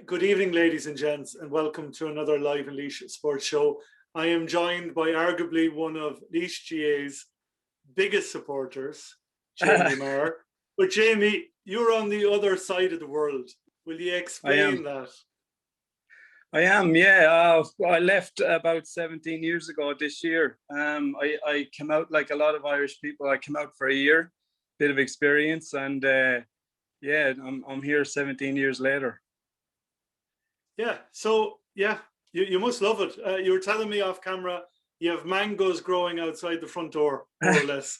Good evening, ladies and gents, and welcome to another Live and Laois sports show. I am joined by arguably one of Laois GA's biggest supporters, Jamie Maher. But Jamie, you're on the other side of the world. Will you explain that? I am, yeah. I left about 17 years ago this year. I came out like a lot of Irish people. I came out for a year, bit of experience, and yeah, I'm here 17 years later. Yeah, so yeah, you must love it. You were telling me off camera you have mangoes growing outside the front door, more or less.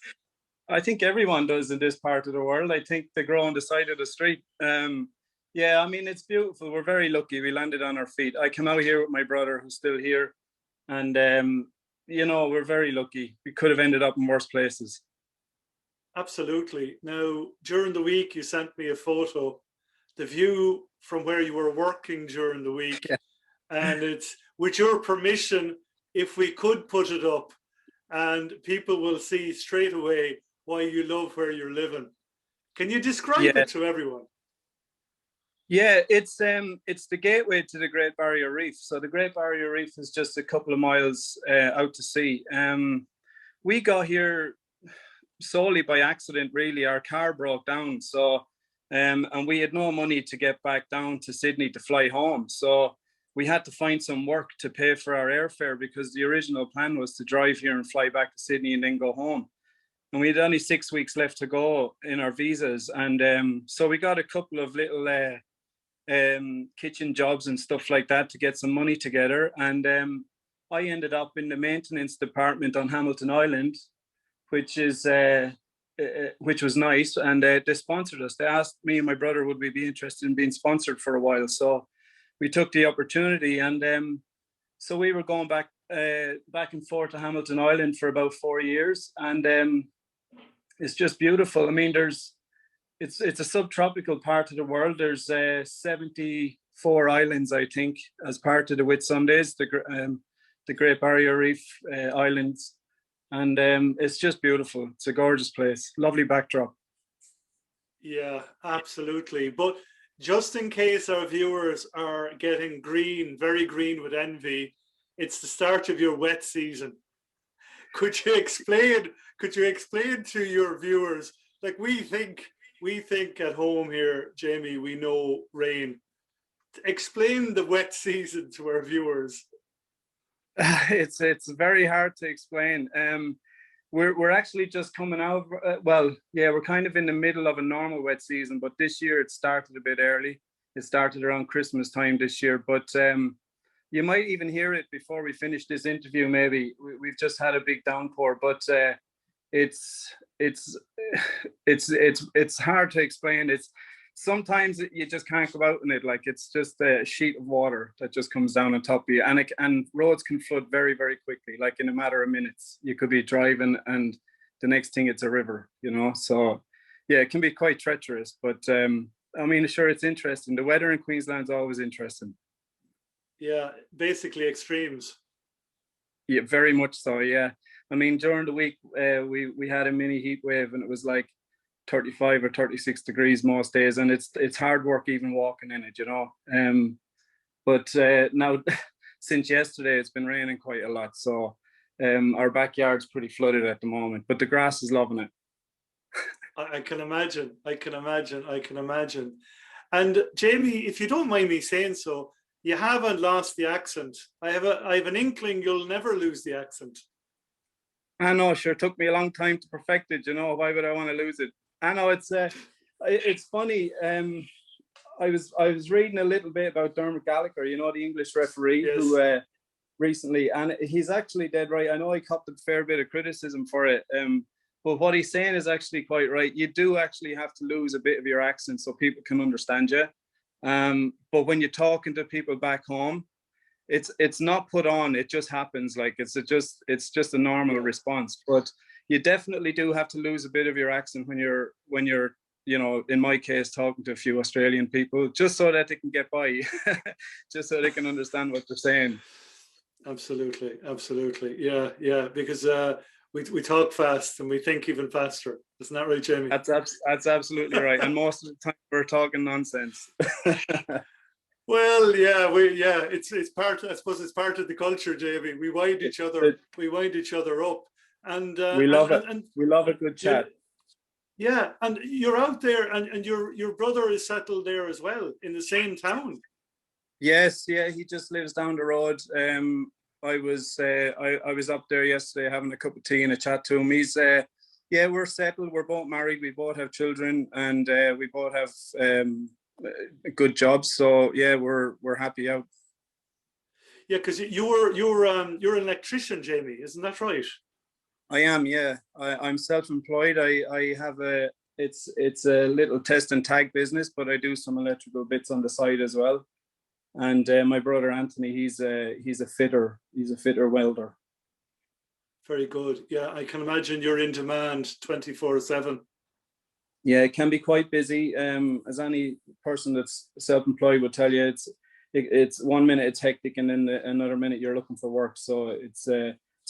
I think everyone does in this part of the world. I think they grow on the side of the street. Yeah, I mean, it's beautiful. We're very lucky. We landed on our feet. I came out here with my brother, who's still here. And, we're very lucky. We could have ended up in worse places. Absolutely. Now, during the week, you sent me a photo, the view from where you were working during the week. Yeah. And it's, with your permission, if we could put it up, and people will see straight away why you love where you're living. Can you describe it to everyone? Yeah, it's the gateway to the Great Barrier Reef. So the Great Barrier Reef is just a couple of miles out to sea. We got here solely by accident, really. Our car broke down, so and we had no money to get back down to Sydney to fly home. So we had to find some work to pay for our airfare, because the original plan was to drive here and fly back to Sydney and then go home. And we had only 6 weeks left to go in our visas. And so we got a couple of little kitchen jobs and stuff like that to get some money together. And I ended up in the maintenance department on Hamilton Island, which was nice. And they sponsored us. They asked me and my brother, would we be interested in being sponsored for a while? So we took the opportunity. And so we were going back and forth to Hamilton Island for about 4 years. And it's just beautiful. I mean, it's a subtropical part of the world. There's 74 islands, I think, as part of the Whitsundays, the Great Barrier Reef Islands. And it's just beautiful. It's a gorgeous place. Lovely backdrop. Yeah, absolutely. But just in case our viewers are getting green, very green with envy, it's the start of your wet season. Could you explain to your viewers, like we think at home here, Jamie, we know rain. Explain the wet season to our viewers. It's very hard to explain. We're actually just coming out. We're kind of in the middle of a normal wet season, but this year it started a bit early. It started around Christmas time this year, but you might even hear it before we finish this interview. Maybe we've just had a big downpour, but it's hard to explain. It's sometimes you just can't go out in it. Like, it's just a sheet of water that just comes down on top of you, and roads can flood very, very quickly. Like, in a matter of minutes, you could be driving and the next thing it's a river. So yeah, it can be quite treacherous. But I mean, sure, it's interesting. The weather in Queensland's always interesting. Yeah, basically extremes. Yeah, very much so. Yeah, I mean, during the week we had a mini heat wave, and it was like 35 or 36 degrees most days, and it's hard work even walking in it, but now since yesterday it's been raining quite a lot, so our backyard's pretty flooded at the moment, but the grass is loving it. I can imagine. And Jamie, if you don't mind me saying so, you haven't lost the accent. I have an inkling you'll never lose the accent. I know, sure, it took me a long time to perfect it. Why would I want to lose it? I know, it's funny. I was reading a little bit about Dermot Gallagher, the English referee. Yes. Who recently, and he's actually dead right. I know I copped a fair bit of criticism for it, but what he's saying is actually quite right. You do actually have to lose a bit of your accent so people can understand you. But when you're talking to people back home, it's not put on. It just happens. Like, it's just a normal response. But you definitely do have to lose a bit of your accent when you're in my case, talking to a few Australian people, just so that they can get by, just so they can understand what they're saying. Absolutely. Yeah. Because we talk fast and we think even faster. Isn't that right, Jamie? That's absolutely right. And most of the time we're talking nonsense. Well, yeah, it's part. I suppose it's part of the culture, Jamie. We wind each other up, and We love it. We love a good you, chat. yeah, and you're out there, and your brother is settled there as well in the same town. Yes, yeah, he just lives down the road. I was up there yesterday having a cup of tea and a chat to him. He's yeah, we're settled. We're both married. We both have children, and we both have good jobs. So yeah, we're happy out. Yeah, because you're an electrician, Jamie, isn't that right? I am, yeah. I'm self-employed. I have it's a little test and tag business, but I do some electrical bits on the side as well. And my brother Anthony, he's a fitter. He's a fitter welder. Very good. Yeah, I can imagine you're in demand 24/7. Yeah, it can be quite busy. As any person that's self-employed would tell you, it's 1 minute it's hectic, and then another minute you're looking for work. So it's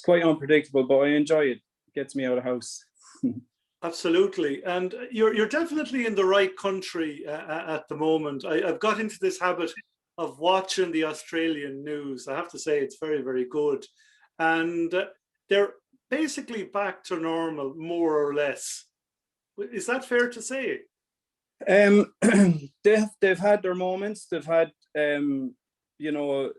quite unpredictable, but I enjoy it. It gets me out of the house. Absolutely, and you're definitely in the right country at the moment. I've got into this habit of watching the Australian news. I have to say it's very good, and they're basically back to normal, more or less. Is that fair to say? Um, they've had their moments. They've had you know,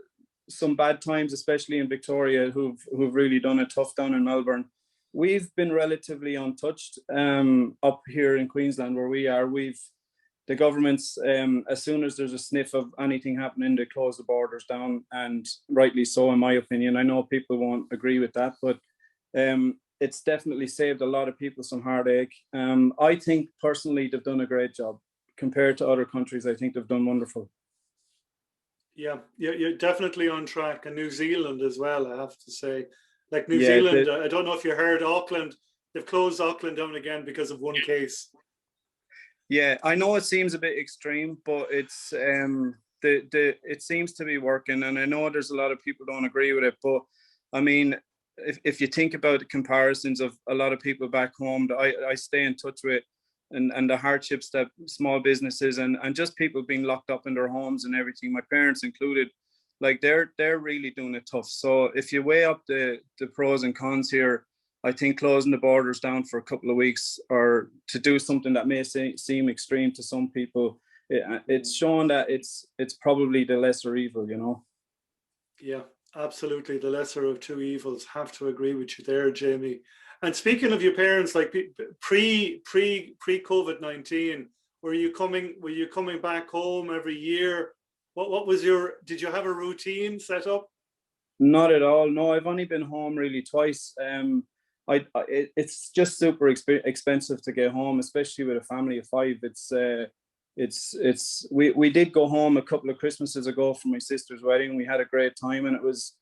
some bad times, especially in Victoria, who've really done it tough down in Melbourne. We've been relatively untouched up here in Queensland where we are. We've the governments, as soon as there's a sniff of anything happening, they close the borders down, and rightly so, in my opinion. I know people won't agree with that, but it's definitely saved a lot of people some heartache. I think personally they've done a great job compared to other countries. I think they've done wonderful. Yeah, you're definitely on track, and New Zealand as well. I have to say, like New Yeah, Zealand, I don't know if you heard Auckland. They've closed Auckland down again because of one case. yeah, I know it seems a bit extreme, but it's the it seems to be working, and I know there's a lot of people don't agree with it, but I mean, if you think about the comparisons of a lot of people back home that I stay in touch with, and the hardships that small businesses and just people being locked up in their homes and everything, my parents included, like they're really doing it tough. So if you weigh up the pros and cons here, I think closing the borders down for a couple of weeks or to do something that may seem extreme to some people, it's shown that it's probably the lesser evil, you know. Yeah, absolutely. The lesser of two evils. Have to agree with you there, Jamie. And speaking of your parents, like pre COVID-19, were you coming back home every year? What was your? Did you have a routine set up? Not at all. No, I've only been home really twice. It's just super expensive to get home, especially with a family of five. We did go home a couple of Christmases ago for my sister's wedding. We had a great time, and it was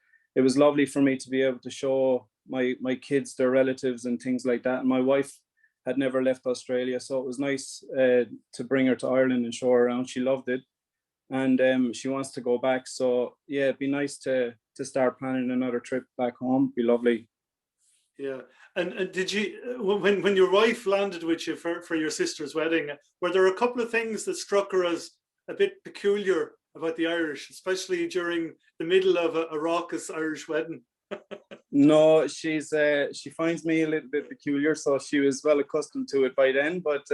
lovely for me to be able to show my kids their relatives and things like that. And my wife had never left Australia, so it was nice to bring her to Ireland and show her around. She loved it, and she wants to go back. So yeah, it'd be nice to start planning another trip back home. Be lovely. Yeah. And did you when your wife landed with you for your sister's wedding, were there a couple of things that struck her as a bit peculiar about the Irish, especially during the middle of a raucous Irish wedding? No, she finds me a little bit peculiar, so she was well accustomed to it by then. But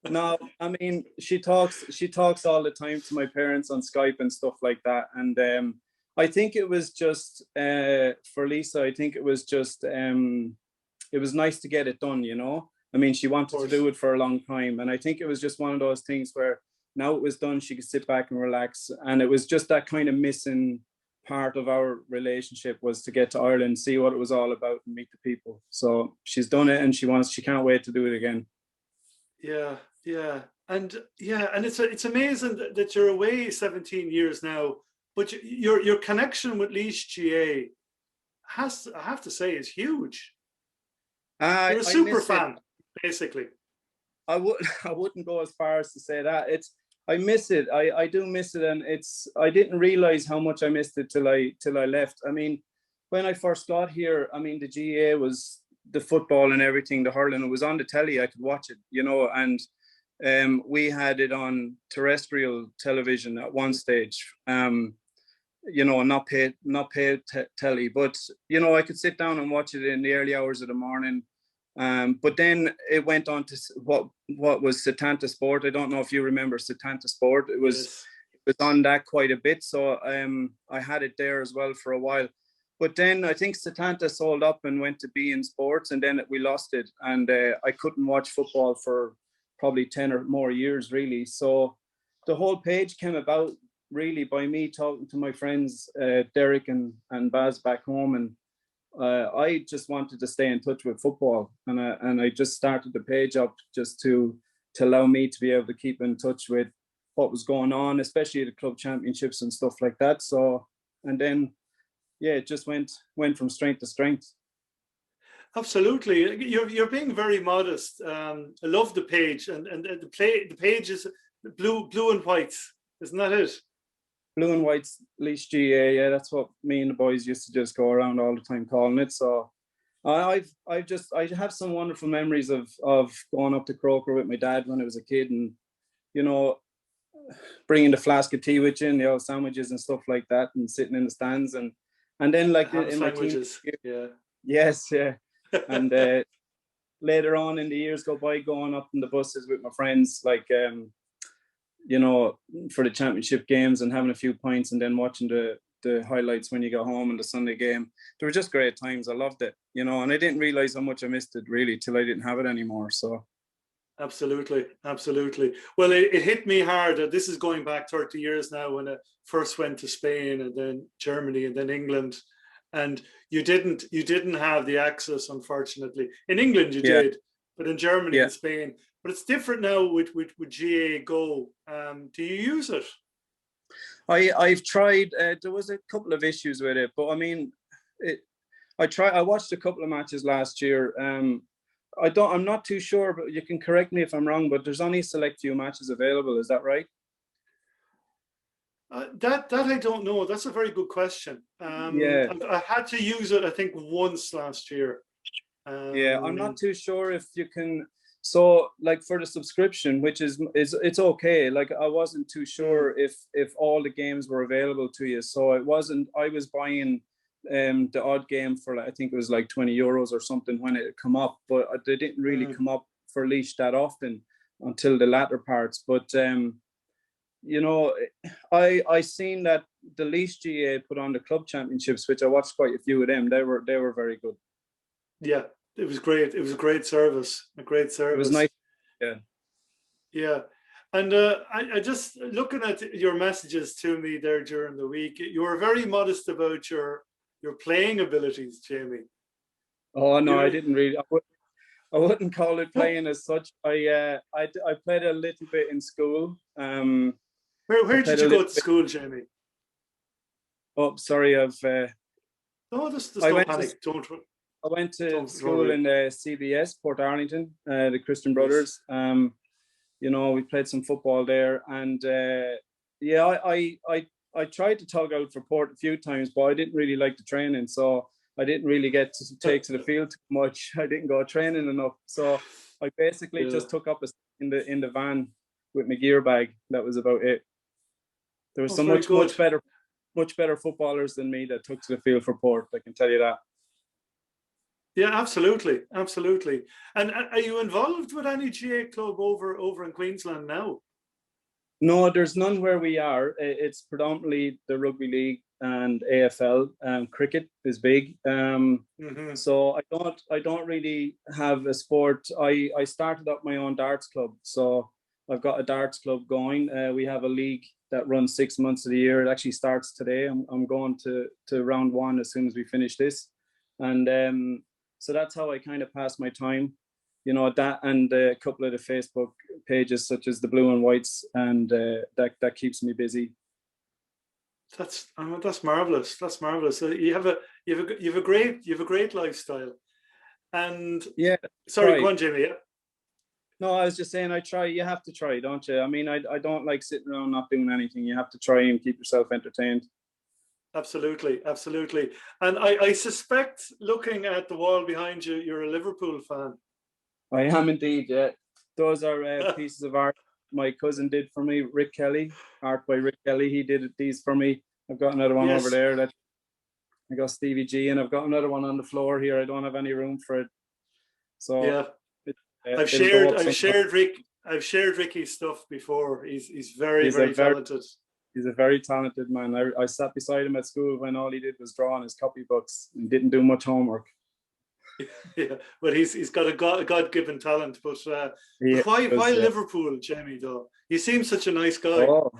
no, I mean she talks all the time to my parents on Skype and stuff like that. And I think it was just for Lisa. I think it was just it was nice to get it done. You know, I mean, she Of wanted to course. do it for a long time, and I think it was just one of those things where now it was done, she could sit back and relax. And it was just that kind of missing part of our relationship was to get to Ireland, see what it was all about, and meet the people. So she's done it, and she can't wait to do it again. Yeah, yeah. And yeah, and it's amazing that you're away 17 years now, but your connection with Laois GA has I have to say is huge. I You're a I super miss it. fan, basically. I would I wouldn't go as far as to say that. I miss it. I do miss it, and I didn't realize how much I missed it till I left. I mean, when I first got here, I mean the GA was the football and everything, the hurling. It was on the telly. I could watch it, you know, and we had it on terrestrial television at one stage. Not paid telly, but I could sit down and watch it in the early hours of the morning. But then it went on to what was Setanta Sport. I don't know if you remember Setanta Sport. It was Yes. on that quite a bit, so I had it there as well for a while. But then I think Setanta sold up and went to beIN Sports, and then we lost it, and I couldn't watch football for probably 10 or more years, really. So the whole page came about really by me talking to my friends, Derek and Baz back home, and I just wanted to stay in touch with football, and I just started the page up just to allow me to be able to keep in touch with what was going on, especially the club championships and stuff like that. So, and then it just went from strength to strength. Absolutely, you're being very modest. I love the page, and the page is blue and white, isn't that it? Blue and white's Laois GA, yeah, that's what me and the boys used to just go around all the time calling it. So I have some wonderful memories of going up to Croker with my dad when I was a kid, and bringing the flask of tea with you and sandwiches and stuff like that, and sitting in the stands, and then like in my sandwiches, yeah. Yes, yeah. And later on in the years go by, going up in the buses with my friends, like for the championship games, and having a few pints, and then watching the highlights when you go home in the Sunday game. They were just great times. I loved it, and I didn't realize how much I missed it really till I didn't have it anymore. So Absolutely. Well, it hit me hard. This is going back 30 years now, when I first went to Spain, and then Germany, and then England. And you didn't have the access, unfortunately. In England you did, but in Germany and Spain. But it's different now with GA Go. Do you use it? I've tried. There was a couple of issues with it, but I mean, I watched a couple of matches last year. I'm not too sure, but you can correct me if I'm wrong, but there's only a select few matches available. Is that right? That I don't know. That's a very good question. I had to use it, I think, once last year. I'm not too sure if you can. So, like, for the subscription, which is it's okay. Like, I wasn't too sure if all the games were available to you. So it wasn't. I was buying the odd game for, I think it was like €20 or something when it come up, but they didn't really come up for Laois that often until the latter parts. But I seen that the Laois GA put on the club championships, which I watched quite a few of them. They were very good. Yeah, it was great. It was a great service. A great service. It was nice. Yeah. Yeah. And I just, looking at your messages to me there during the week, you were very modest about your playing abilities, Jamie. Oh no, I didn't really. I wouldn't call it playing as such. I played a little bit in school. Where did you go to school, Jamie? Oh, sorry, no, there's no panic. I went to school in CBS, Port Arlington, the Christian Brothers. We played some football there, and I tried to tug out for Port a few times, but I didn't really like the training, so I didn't really get to take to the field too much. I didn't go training enough, so I basically just took up in the van with my gear bag. That was about it. There was some much better footballers than me that took to the field for Port, I can tell you that. Yeah, absolutely. And are you involved with any GA club over in Queensland now? No, there's none where we are. It's predominantly the rugby league and AFL. Cricket is big. So I don't really have a sport. I started up my own darts club, so I've got a darts club going. We have a league that runs 6 months of the year. It actually starts today. I'm going to round one as soon as we finish this, and so that's how I kind of pass my time. That, and a couple of the Facebook pages such as the Blue and Whites, and that keeps me busy. That's marvelous. That's marvelous. So you have a great lifestyle. And sorry, go on, Jamie. Yeah. No, I was just saying, you have to try, don't you? I mean, I don't like sitting around not doing anything. You have to try and keep yourself entertained. Absolutely. And I suspect, looking at the wall behind you, you're a Liverpool fan. I am indeed, yeah. those are pieces of art my cousin did for me. Rick Kelly, art by Rick Kelly. He did these for me. I've got another one over Yes. there that I got Stevie G, and I've got another one on the floor here. I don't have any room for it, so Yeah. it'll go up sometime. I've shared Ricky's stuff before. He's very, He's a very talented. He's a very talented man. I sat beside him at school when all he did was draw on his copybooks and didn't do much homework. Yeah, but he's got a God-given talent. But why Liverpool, Jamie? Though he seems such a nice guy. Oh.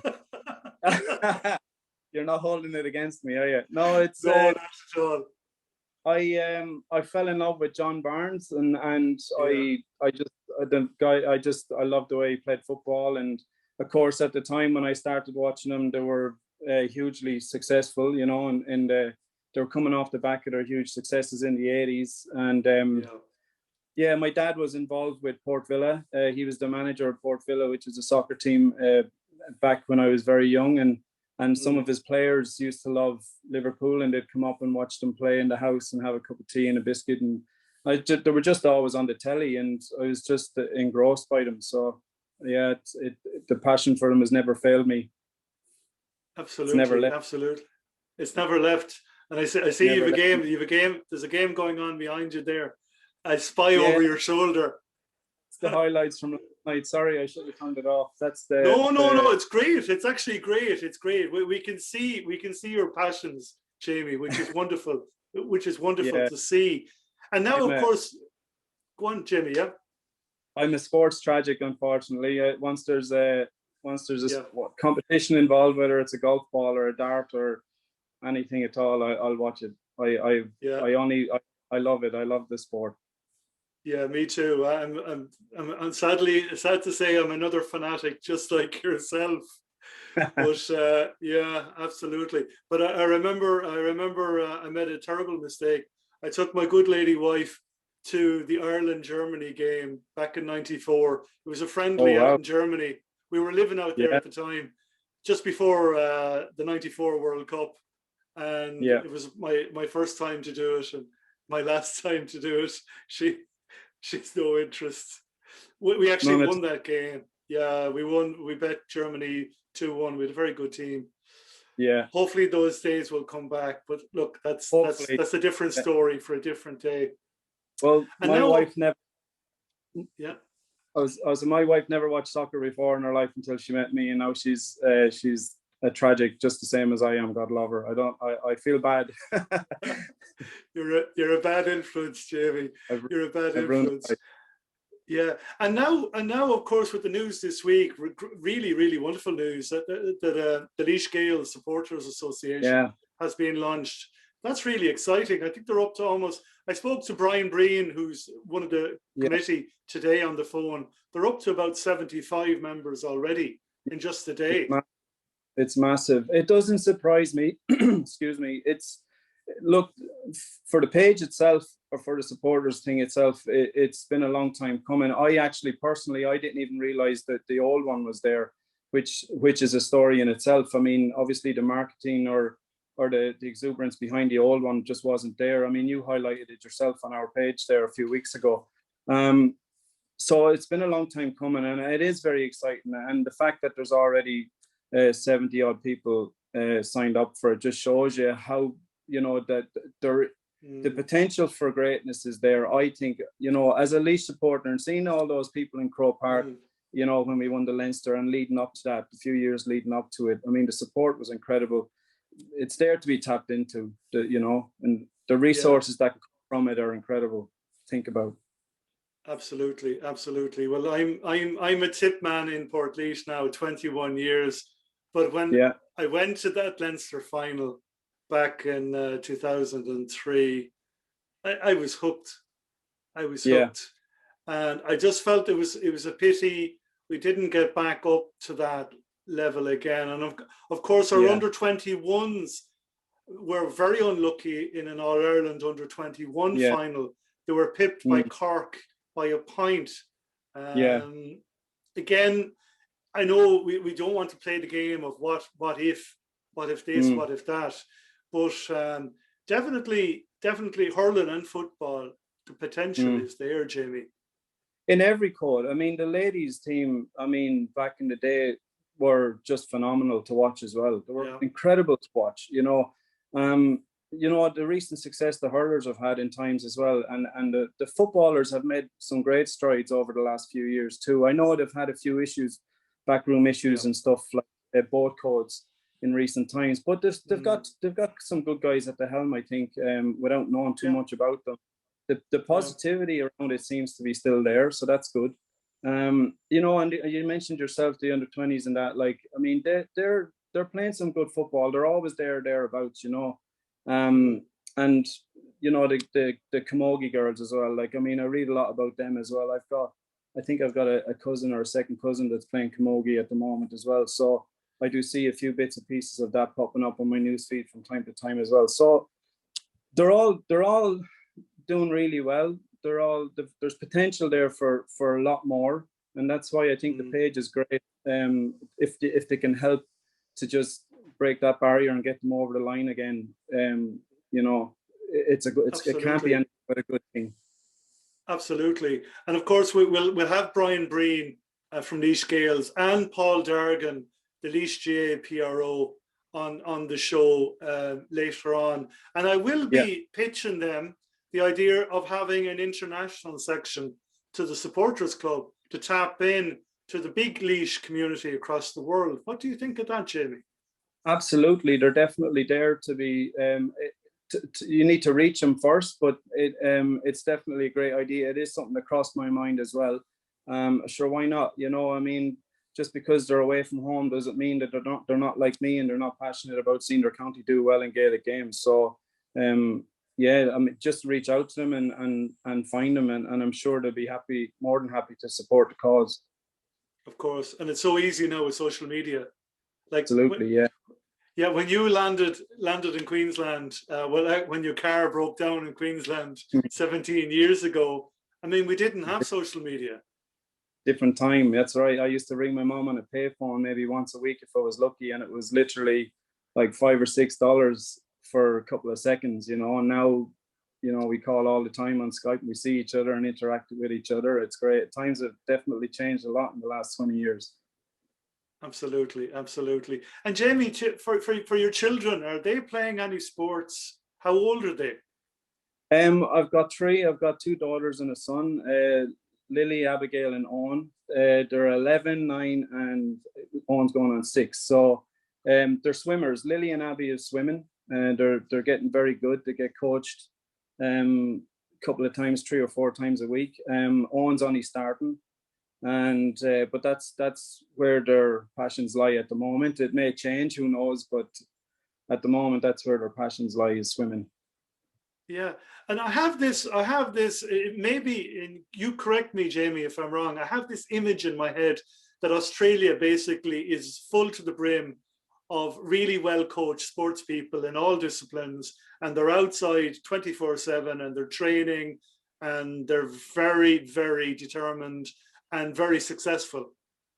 You're not holding it against me, are you? No, it's no, not at all. I fell in love with John Barnes, and I loved the way he played football, and of course at the time when I started watching them, they were hugely successful, you know, and they were coming off the back of their huge successes in the 80s, and yeah, my dad was involved with Port Villa. He was the manager of Port Villa, which is a soccer team back when I was very young, and some of his players used to love Liverpool, and they'd come up and watch them play in the house and have a cup of tea and a biscuit. And they were just always on the telly, and I was just engrossed by them. So yeah, the passion for them has never failed me. Absolutely, it's never left. Absolutely, it's never left. And I see you have a game. You have a game. There's a game going on behind you there. I spy over your shoulder. It's the highlights from last night. Sorry, I should have turned it off. That's the no. It's great. It's actually great. It's great. We can see your passions, Jamie, which is wonderful. To see. And now, of course, go on, Jamie. Yeah. I'm a sports tragic, unfortunately. Once there's a competition involved, whether it's a golf ball or a dart or anything at all, I'll watch it. I love it. I love the sport. Yeah, me too. I'm sad to say I'm another fanatic, just like yourself. But yeah, absolutely. But I remember I made a terrible mistake. I took my good lady wife to the Ireland-Germany game back in '94. It was a friendly out in Germany. We were living out there at the time, just before the '94 World Cup, and it was my first time to do it and my last time to do it. She's no interest. We actually won that game. Yeah, we won. We bet Germany 2-1. We had a very good team. Yeah. Hopefully those days will come back. But look, that's a different story for a different day. Well, and my wife never. Yeah. My wife never watched soccer before in her life until she met me, and now she's a tragic, just the same as I am. God love her. I feel bad. You're a bad influence, Jamie. You're a bad influence. Yeah, and now, of course, with the news this week, really, really wonderful news that the Laois Gaels Supporters Association has been launched. That's really exciting. I think they're up to almost. I spoke to Brian Breen, who's one of the committee today on the phone. They're up to about 75 members already in just a day. It's massive. It doesn't surprise me. Excuse me. Look, for the page itself, or for the supporters thing itself, it's been a long time coming. I actually personally, I didn't even realize that the old one was there, which is a story in itself. I mean, obviously the marketing or the exuberance behind the old one just wasn't there. I mean, you highlighted it yourself on our page there a few weeks ago. So it's been a long time coming, and it is very exciting. And the fact that there's already 70 odd people signed up for it just shows you how, you know, that the potential for greatness is there. I think, you know, as a Laois supporter and seeing all those people in Croke Park, you know, when we won the Leinster and leading up to that, the few years leading up to it, I mean, the support was incredible. It's there to be tapped into, you know, and the resources that come from it are incredible to think about. Absolutely, absolutely. Well, I'm a tip man in Portlaoise now, 21 years. But when I went to that Leinster final back in 2003, I was hooked. I was hooked, and I just felt it was a pity we didn't get back up to that level again. And of course, our under 21s were very unlucky in an All Ireland under 21 final. They were pipped by Cork by a point. Again, I know we don't want to play the game of what if this, what if that, but definitely hurling and football, the potential is there, Jamie. in every code. I mean, the ladies team, I mean, back in the day were just phenomenal to watch as well. They were incredible to watch, you know. You know, the recent success the hurlers have had in times as well. And the footballers have made some great strides over the last few years too. I know they've had a few issues, backroom issues and stuff like both codes in recent times, but they've got some good guys at the helm, I think, without knowing too much about them. The positivity around it seems to be still there, so that's good. You know, and you mentioned yourself the under-20s and that, like, I mean, they're playing some good football. They're always thereabouts, you know. And you know, the Camogie girls as well. Like, I mean, I read a lot about them as well. I think I've got a cousin or a second cousin that's playing Camogie at the moment as well. So I do see a few bits and pieces of that popping up on my newsfeed from time to time as well. So they're all doing really well. There's potential there for a lot more, and that's why I think the page is great. If they can help to just break that barrier and get them over the line again, you know, it can't be anything but a good thing. Absolutely, and of course we'll have Brian Breen from Laois Gaels and Paul Dargan, the Laois GA PRO, on the show later on, and I will be pitching them the idea of having an international section to the supporters club to tap in to the big Laois community across the world. What do you think of that, Jamie? Absolutely, they're definitely there to be. You need to reach them first, but it's definitely a great idea. It is something that crossed my mind as well. Sure, why not? You know, I mean, just because they're away from home doesn't mean that they're not like me and they're not passionate about seeing their county do well in Gaelic games. So, yeah, I mean, just reach out to them and find them, and I'm sure they'll be more than happy to support the cause. Of course, and it's so easy now with social media. Like, absolutely, yeah. When you landed in Queensland, when your car broke down in Queensland 17 years ago, I mean, we didn't have social media. Different time, that's right. I used to ring my mom on a payphone maybe once a week if I was lucky, and it was literally like $5 or $6 for a couple of seconds, you know. And now, you know, we call all the time on Skype and we see each other and interact with each other. It's great. Times have definitely changed a lot in the last 20 years. Absolutely, absolutely. And Jamie, for your children, are they playing any sports? How old are they? I've got three. I've got two daughters and a son, Lily, Abigail, and Owen. They're 11, 9, and Owen's going on 6. So they're swimmers. Lily and Abby is swimming, and they're getting very good. They get coached a couple of times, 3 or 4 times a week. Owen's only starting. And but that's where their passions lie at the moment. It may change, who knows, but at the moment that's where their passions lie, is swimming. Yeah, and I have this maybe, you correct me, Jamie, if I'm wrong, I have this image in my head that Australia basically is full to the brim of really well coached sports people in all disciplines, and they're outside 24/7 and they're training and they're very, very determined and very successful.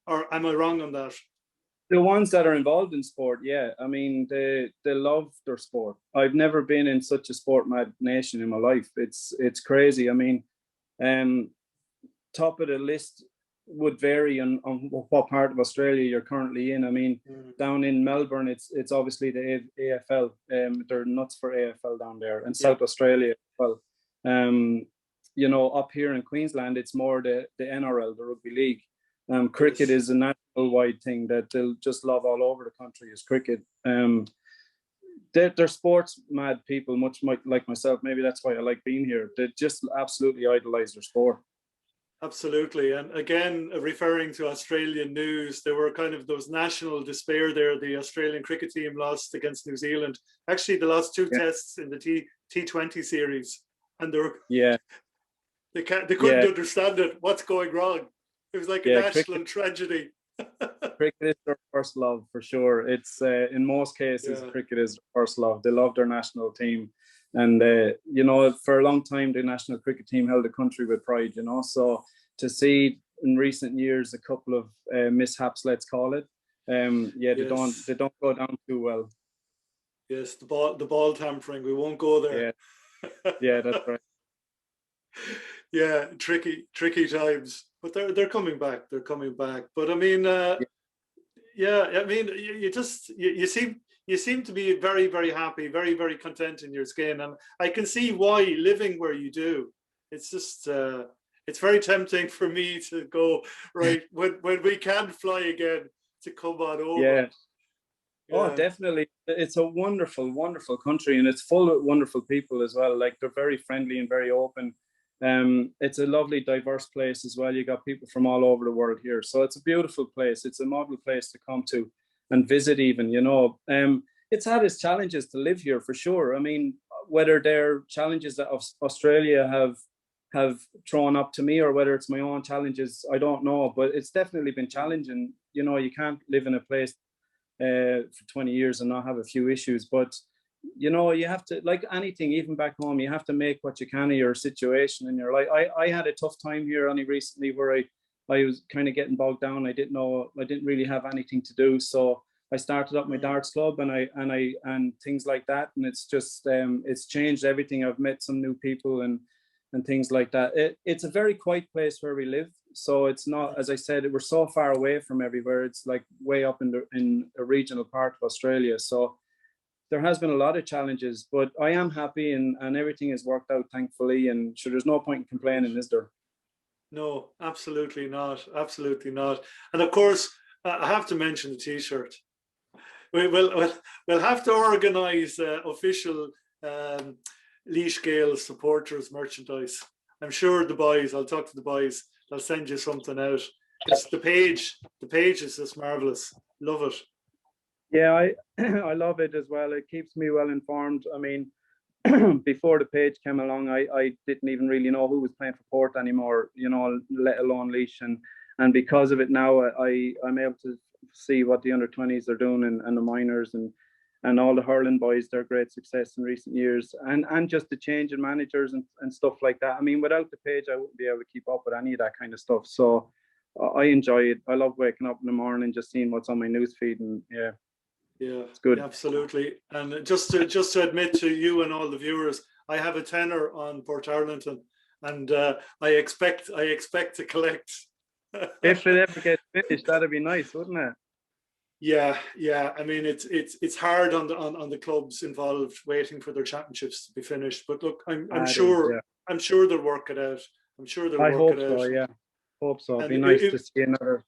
Or am I wrong on that? The ones that are involved in sport, yeah. I mean, they love their sport. I've never been in such a sport mad nation in my life. It's crazy. I mean, top of the list would vary on what part of Australia you're currently in. I mean, down in Melbourne, it's obviously the AFL. They're nuts for AFL down there, and South Australia as well. You know, up here in Queensland, it's more the NRL, the rugby league. Cricket is a national-wide thing that they'll just love all over the country, is cricket. They're sports mad people, much like myself. Maybe that's why I like being here. They just absolutely idolize their sport. Absolutely. And again, referring to Australian news, there were kind of those national despair there. The Australian cricket team lost against New Zealand. Actually, they lost 2 tests in the T20 series. And they couldn't understand it. What's going wrong? It was like a national tragedy. Cricket is their first love, for sure. It's in most cases, cricket is their first love. They love their national team. And, you know, for a long time, the national cricket team held the country with pride, you know. So to see in recent years a couple of mishaps, let's call it, they don't go down too well. Yes, the ball tampering. We won't go there. Yeah, that's right. Yeah, tricky times, but they're coming back. They're coming back. But I mean, yeah, I mean, you seem to be very happy, very content in your skin, and I can see why living where you do. It's just it's very tempting for me to go right when we can fly again to come on over. Yeah. Oh, Yeah, definitely. It's a wonderful, wonderful country, and it's full of wonderful people as well. Like they're very friendly and very open. It's a lovely, diverse place as well. You got people from all over the world here, so it's a beautiful place. It's a model place to come to and visit. Even, it's had its challenges to live here for sure. I mean, whether they're challenges that Australia have thrown up to me or whether it's my own challenges, I don't know. But it's definitely been challenging. You can't live in a place for 20 years and not have a few issues. But you have to, like anything, even back home, you have to make what you can of your situation in your life. I had a tough time here only recently where I was kind of getting bogged down. I didn't really have anything to do, so I started up my darts club and things like that, and it's just it's changed everything. I've met some new people and things like that. It's a very quiet place where we live, so it's not, as I said, we're so far away from everywhere. It's like way up in a regional part of Australia, so there has been a lot of challenges, but I am happy and everything has worked out thankfully. And sure, there's no point in complaining, is there? no, absolutely not, absolutely not. And of course, I have to mention the T-shirt. We'll have to organise official um, Laois Gael supporters merchandise. I'm sure the boys. I'll talk to the boys. They'll send you something out because the page is just marvelous. Love it. Yeah, I I love it as well. It keeps me well informed. I mean, before the page came along, I didn't even really know who was playing for Port anymore, let alone Laois. And because of it now, I'm able to see what the under 20s are doing and the minors and all the hurling boys, their great success in recent years, and just the change in managers and stuff like that. I mean, without the page, I wouldn't be able to keep up with any of that kind of stuff. So I enjoy it. I love waking up in the morning, just seeing what's on my newsfeed, and yeah, Yeah, it's good. absolutely. And just to admit to you and all the viewers, I have a tenner on Port Arlington, and I expect to collect. If it ever gets finished, that'd be nice, wouldn't it? Yeah, yeah. I mean, it's hard on the clubs involved waiting for their championships to be finished. But look, I'm It is, sure yeah. I'm sure they'll work it out. I'm sure they'll I work hope it out. so, yeah. Hope so. It'd And be nice to see another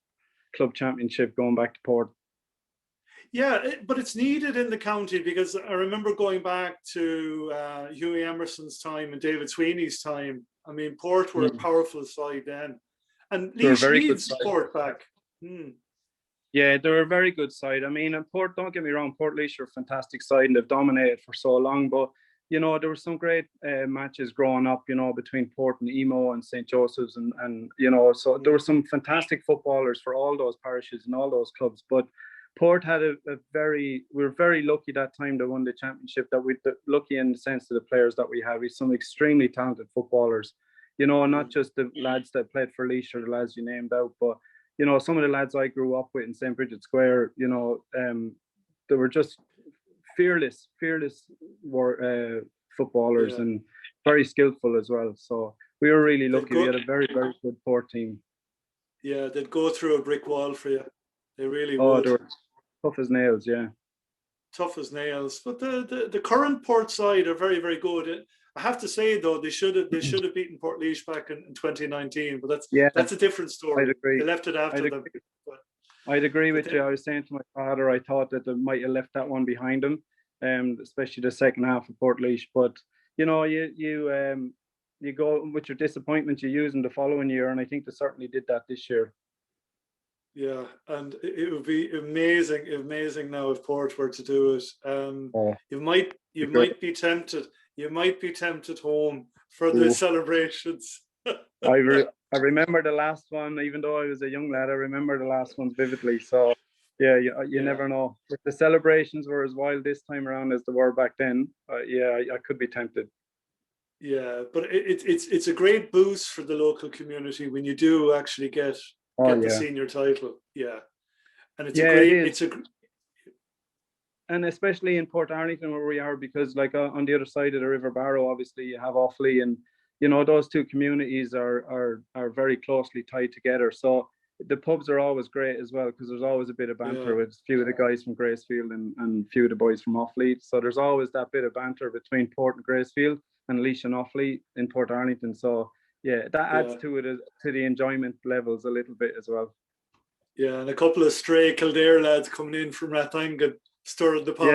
club championship going back to Port. yeah, but it's needed in the county because I remember going back to Hughie Emerson's time and David Sweeney's time. I mean, Port were a Mm. powerful side then, and They're a Laois very good needs side. Port back. Hmm. Yeah, they're a very good side. I mean, and Port, don't get me wrong, Port Laois are a fantastic side and they've dominated for so long. But, there were some great matches growing up, between Port and Emo and St. Joseph's. So there were some fantastic footballers for all those parishes and all those clubs. But Port had we were very lucky that time to win the championship, that we lucky in the sense of the players that we have. We've some extremely talented footballers, not just the lads that played for Laois or the lads you named out, but some of the lads I grew up with in St. Bridget Square, they were just fearless footballers Yeah, and very skillful as well. So we were really they'd lucky. We go. had a very, very good Port team. Yeah, they'd go through a brick wall for you. They really Oh, would. they were tough as nails, yeah. Tough as nails. But the current Port side are very good. I have to say though, they should have beaten Port Laois back in 2019, but that's Yeah, that's a different I'd story. They agree. left it I'd after them. agree. But, I'd agree but with you. I was saying to my father, I thought that they might have left that one behind them, especially the second half of Port Laois. But you go with your disappointment, you use them the following year, and I think they certainly did that this year. yeah, and it would be amazing now if Port were to do it. Oh, You might you great. might be tempted. You might be tempted home for the Ooh. celebrations. I remember the last one, even though I was a young lad. I remember the last ones vividly. So yeah, you Yeah. never know. If the celebrations were as wild this time around as they were back then, yeah, I could be tempted. Yeah, but it's a great boost for the local community when you do actually get Oh get the yeah, senior title. Yeah, and it's a yeah, it great. is. It's a And especially in Port Arlington where we are, because like on the other side of the River Barrow, obviously you have Offaly and you know, those two communities are very closely tied together. So the pubs are always great as well, because there's always a bit of banter with a few of the guys from Gracefield and a few of the boys from Offaly. So there's always that bit of banter between Port and Gracefield and Laois and Offaly in Port Arlington. So yeah, that adds to it, to the enjoyment levels a little bit as well. Yeah, and a couple of stray Kildare lads coming in from Rathangan stirring the pot.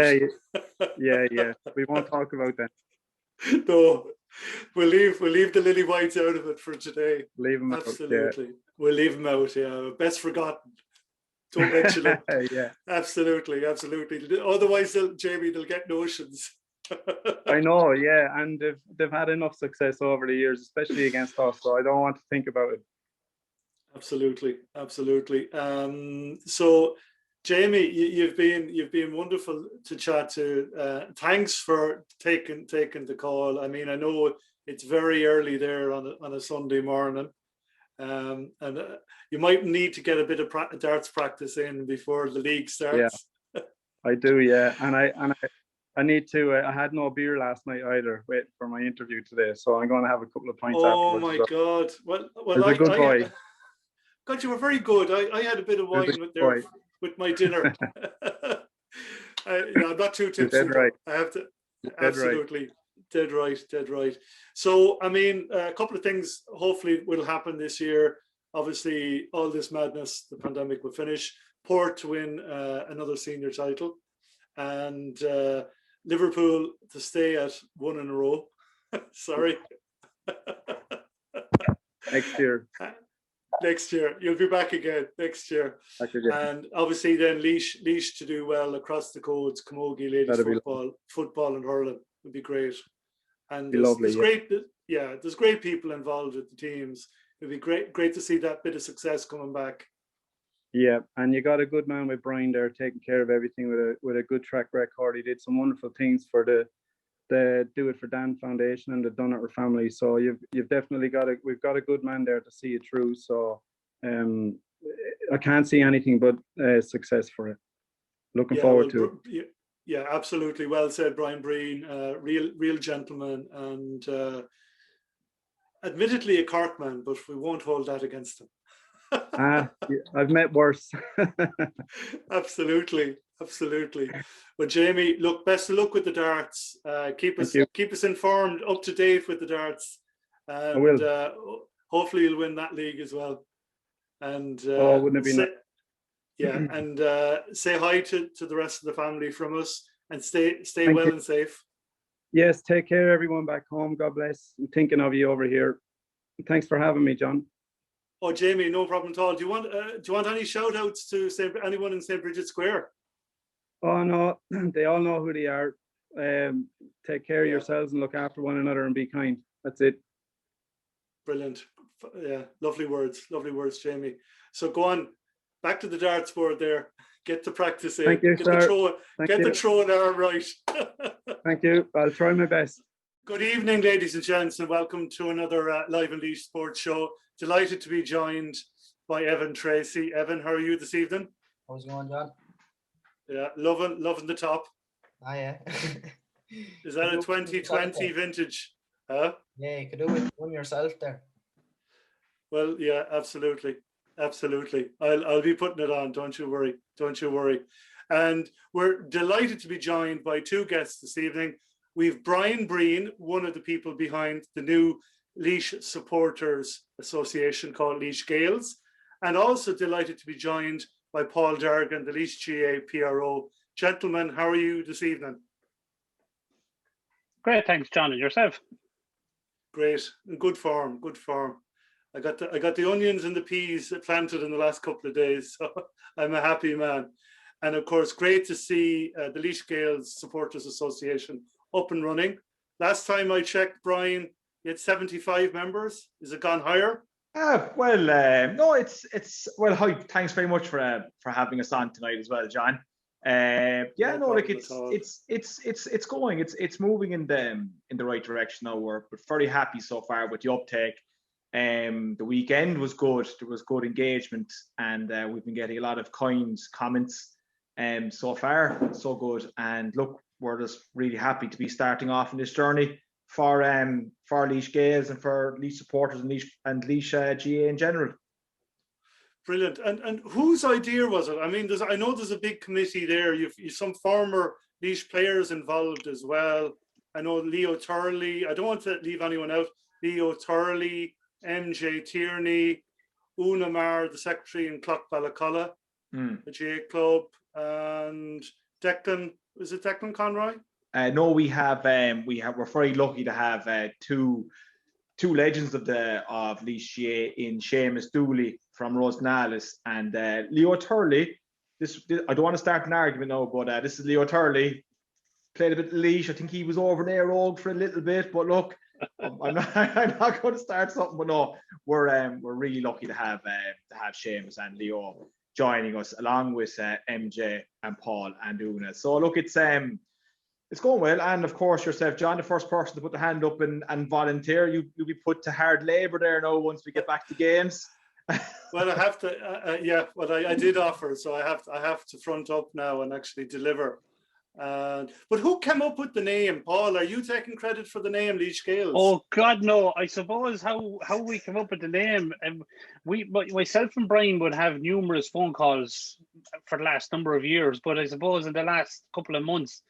Yeah. We won't talk about that. No, we'll leave the lily whites out of it for today. Leave them absolutely. Out, yeah. We'll leave them out. Yeah, best forgotten. Don't mention them. Yeah, absolutely. Otherwise, Jamie, they'll get notions. I know. Yeah, and they've had enough success over the years, especially against us. So I don't want to think about it. Absolutely. So, Jamie, you've been wonderful to chat to. Thanks for taking the call. I mean, I know it's very early there on a Sunday morning, and you might need to get a bit of darts practice in before the league starts. Yeah, I do. Yeah, and I need to. I had no beer last night either, waiting for my interview today. So I'm going to have a couple of pints. Oh my God! Well, a good boy. God, you were very good. I had a bit of wine with my dinner. I'm not too tipsy. Dead right. I have to. Absolutely. Dead right. So, I mean, a couple of things hopefully will happen this year. Obviously, all this madness, the pandemic will finish. Port to win another senior title, and Liverpool to stay at 1 in a row. Sorry. Next year, you'll be back again next year. And obviously then Laois to do well across the codes, Camogie, ladies football and hurling would be great. And there's great people involved with the teams. It'd be great to see that bit of success coming back. Yeah, and you got a good man with Brian there taking care of everything with a good track record. He did some wonderful things for the Do It for Dan Foundation and the Dunnett family. So you've definitely we've got a good man there to see it through. So I can't see anything but success for it. Looking forward to it. Yeah, absolutely. Well said, Brian Breen. Real gentleman, and admittedly a Cork man, but we won't hold that against him. I've met worse. Absolutely. Well, Jamie, look, best of luck with the darts. Keep us informed, up to date with the darts, and I will. Hopefully you'll win that league as well. And wouldn't it be nice? Yeah, and say hi to the rest of the family from us, and stay well and safe. Yes, take care, everyone back home. God bless. I'm thinking of you over here. Thanks for having me, John. Oh, Jamie, no problem at all. Do you want any shout outs to anyone in St. Bridget Square? Oh no, they all know who they are. Take care of yourselves and look after one another and be kind. That's it. Brilliant. Yeah, lovely words, Jamie. So go on, back to the darts board there. Get the practice in. Thank you, sir. Get the throwing arm right. Thank you. I'll try my best. Good evening, ladies and gents, and welcome to another Live and Laois Sports Show. Delighted to be joined by Evan Tracy. Evan, how are you this evening? How's it going, John? Yeah, loving the top. Ah, yeah. Is that a 2020 vintage? Huh? Yeah, you could do it one yourself there. Well, yeah, absolutely. I'll be putting it on. Don't you worry. And we're delighted to be joined by two guests this evening. We've Brian Breen, one of the people behind the new Laois Supporters Association called Laois Gaels, and also delighted to be joined by Paul Dargan, the Laois GA PRO. Gentlemen, how are you this evening? Great, thanks, John, and yourself? Great, in good form. I got the onions and the peas planted in the last couple of days, so I'm a happy man. And of course, great to see the Laois Gaels Supporters Association up and running. Last time I checked, Brian, you had 75 members. Is it gone higher? No, it's well. Hi, thanks very much for having us on tonight as well, John. It's going. It's moving in the right direction now. We're very happy so far with the uptake. The weekend was good. There was good engagement, and we've been getting a lot of kind comments. So far, so good. And look, we're just really happy to be starting off in this journey. for Laois Gaels and for Laois supporters and Laois GA in general. Brilliant. And whose idea was it? I mean, I know there's a big committee there. You've some former Laois players involved as well. I know Leo Turley. I don't want to leave anyone out. Leo Turley, MJ Tierney, Una Marr, the secretary in Clough-Ballacolla, the GA club, and Declan. Is it Declan Conroy? No, we're very lucky to have two legends of Laois GA in Seamus Dooley from Rosenallis and Leo Turley. This I don't want to start an argument now, but this is Leo Turley. Played a bit of Laois. I think he was over in Éire Óg for a little bit, but look, I'm not going to start something. But no, we're really lucky to have Seamus and Leo joining us along with MJ and Paul and Una. So look, it's going well, and of course yourself, John, the first person to put the hand up and volunteer. You'll be put to hard labour there now once we get back to games. Well, I have to, yeah. Well, I did offer, so I have to front up now and actually deliver. But who came up with the name, Paul? Are you taking credit for the name Laois Gaels? Oh God, no! I suppose how we came up with the name, myself and Brian would have numerous phone calls for the last number of years. But I suppose in the last couple of months,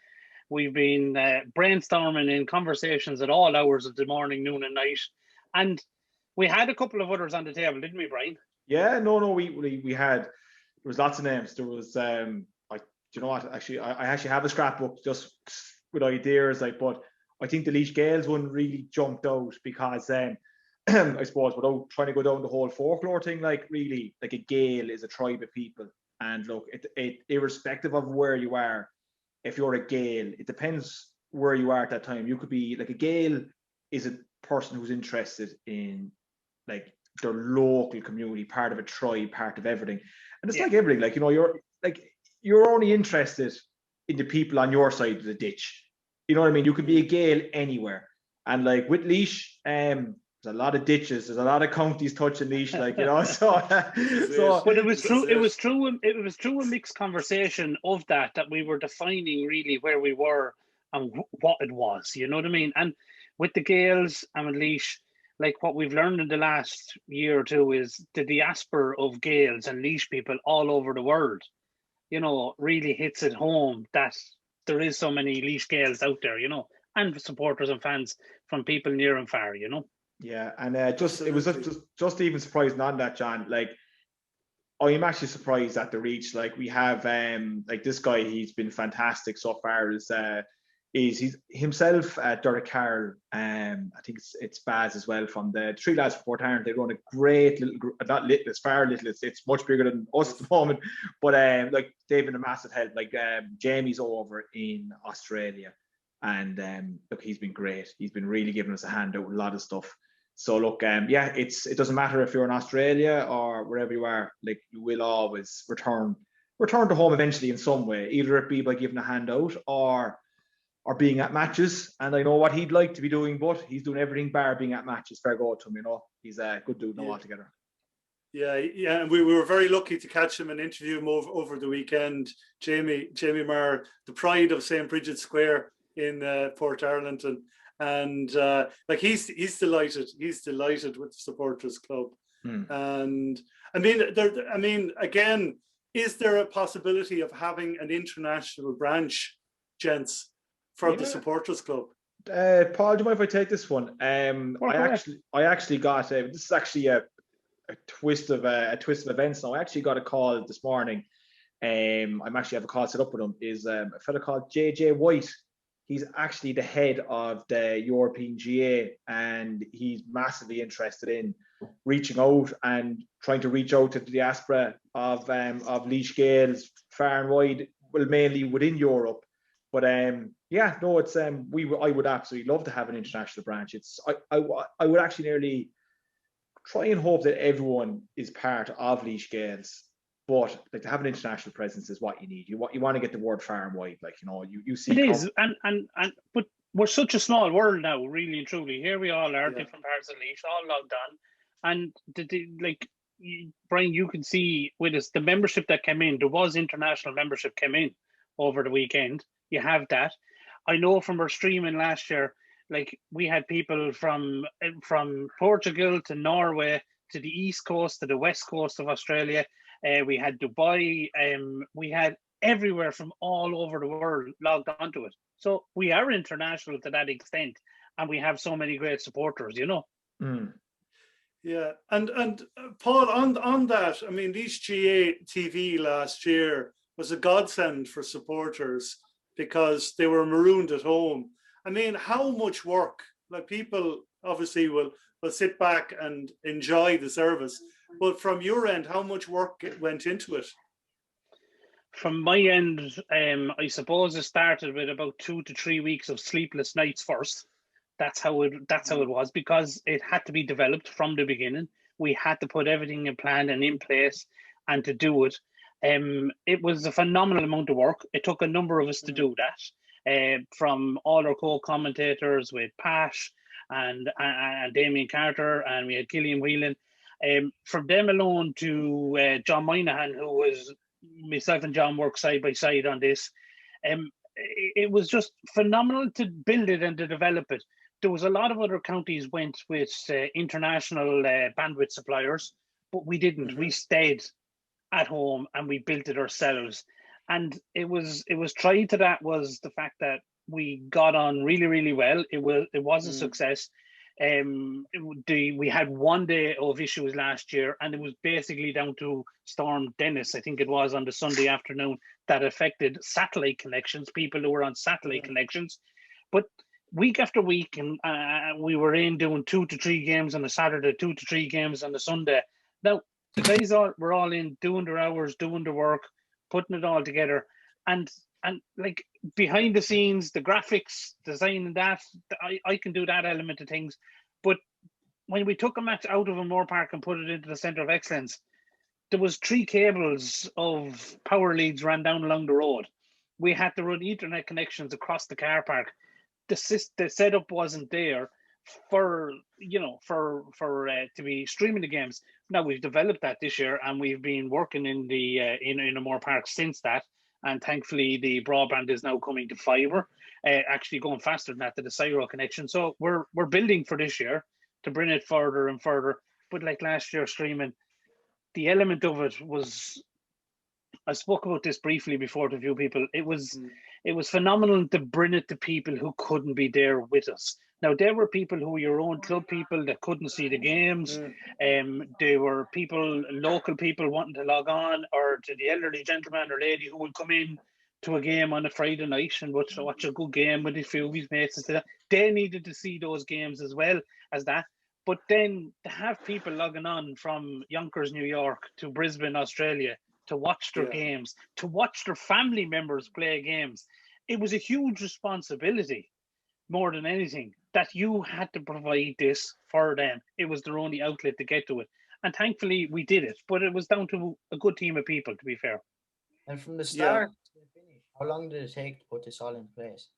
we've been brainstorming in conversations at all hours of the morning, noon, and night, and we had a couple of others on the table, didn't we, Brian? Yeah, no, we had. There was lots of names. There was you know what? Actually, I actually have a scrapbook just with ideas, but I think the Laois Gaels one really jumped out because I suppose without trying to go down the whole folklore thing, really, a Gael is a tribe of people, and look, it irrespective of where you are, if you're a Gael, it depends where you are at that time. You could be a Gael is a person who's interested in their local community, part of a tribe, part of everything, and it's like everything. You're only interested in the people on your side of the ditch. You know what I mean? You could be a Gael anywhere. And with Laois, there's a lot of ditches, there's a lot of counties touching Laois, But it was true a mixed conversation of that we were defining really where we were and what it was. You know what I mean? And with the Gaels and with Laois, what we've learned in the last year or two is the diaspora of Gaels and Laois people all over the world, really hits it home that there is so many Laois Gaels out there, and supporters and fans from people near and far, Yeah, and it was just even surprising on that, John. I'm actually surprised at the reach. We have this guy, he's been fantastic so far. He's himself, Derek Carroll, I think it's Baz as well from the Three Lads from Port Ireland. They run a great little group, not little, it's far little, it's much bigger than us at the moment, but they've been a massive help. Jamie's over in Australia, and look, he's been great. He's been really giving us a hand out with a lot of stuff. So look, it doesn't matter if you're in Australia or wherever you are, you will always return to home eventually in some way, either it be by giving a hand out or being at matches. And I know what he'd like to be doing, but he's doing everything bar being at matches. Fair go to him, he's a good dude now altogether. Yeah, and we were very lucky to catch him and interview him over the weekend. Jamie Marr, the pride of St. Bridget's Square in Port Ireland, and he's delighted. He's delighted with the supporters club. And I mean, again, is there a possibility of having an international branch, gents, for the supporters club? Paul, do you mind if I take this one? I actually got this is actually a twist of events. Now I actually got a call this morning. I'm actually have a call set up with him. Is a fellow called JJ White. He's actually the head of the European GA, and he's massively interested in reaching out and trying to reach out to the diaspora of Laois Gaels far and wide, well, mainly within Europe. But it's I would absolutely love to have an international branch. I would actually nearly try and hope that everyone is part of Laois Gaels, but to have an international presence is what you need. You want to get the word far and wide. You see it is, and but we're such a small world now, really and truly. Here we all are, different parts of Laois, all logged on, and Brian, you can see with us the membership that came in. There was international membership came in over the weekend. You have that. I know from our streaming last year, Like we had people from Portugal to Norway to the east coast to the west coast of Australia. We had Dubai. We had everywhere from all over the world logged onto it. So we are international to that extent, and we have so many great supporters. You know. Mm. Yeah, and Paul, on that, I mean, these GA TV last year was a godsend for supporters because they were marooned at home. I mean, how much work? Like people obviously will sit back and enjoy the service, but from your end, how much work went into it? From my end, I suppose it started with about 2 to 3 weeks of sleepless nights first. That's how it was, because it had to be developed from the beginning. We had to put everything in plan and in place, and to do it, it was a phenomenal amount of work. It took a number of us to do that, from all our co-commentators with Pash and Damien Carter, and we had Gillian Whelan. From them alone to John Moynihan, who was, myself and John worked side by side on this. It was just phenomenal to build it and to develop it. There was a lot of other counties went with international bandwidth suppliers, but we didn't. We stayed at home and we built it ourselves. And it was tried to that was the fact that we got on really, really well. It was a success. We had 1 day of issues last year, and it was basically down to Storm Dennis, I think it was, on the Sunday afternoon, that affected satellite connections, people who were on satellite connections. But week after week, and we were in doing 2 to 3 games on a Saturday, 2 to 3 games on a Sunday. Now, the guys were all in doing their hours, doing the work, putting it all together. And like behind the scenes, the graphics, designing that, I can do that element of things. But when we took a match out of a Moore Park and put it into the centre of excellence, there was 3 cables of power leads ran down along the road. We had to run Ethernet connections across the car park. The setup wasn't there for to be streaming the games. Now we've developed that this year, and we've been working in the in a Moore Park since that. And thankfully, the broadband is now coming to fibre, actually going faster than that to the Cyro connection. So we're building for this year to bring it further and further. But like last year streaming, the element of it was, I spoke about this briefly before to a few people. It was phenomenal to bring it to people who couldn't be there with us. Now, there were people who were your own club people that couldn't see the games. There were local people wanting to log on, or to the elderly gentleman or lady who would come in to a game on a Friday night and watch a good game with a few of his mates and stuff. They needed to see those games as well as that. But then to have people logging on from Yonkers, New York to Brisbane, Australia, to watch their games, to watch their family members play games, it was a huge responsibility, more than anything, that you had to provide this for them. It was their only outlet to get to it. And thankfully we did it, but it was down to a good team of people, to be fair. And from the start to the finish, how long did it take to put this all in place?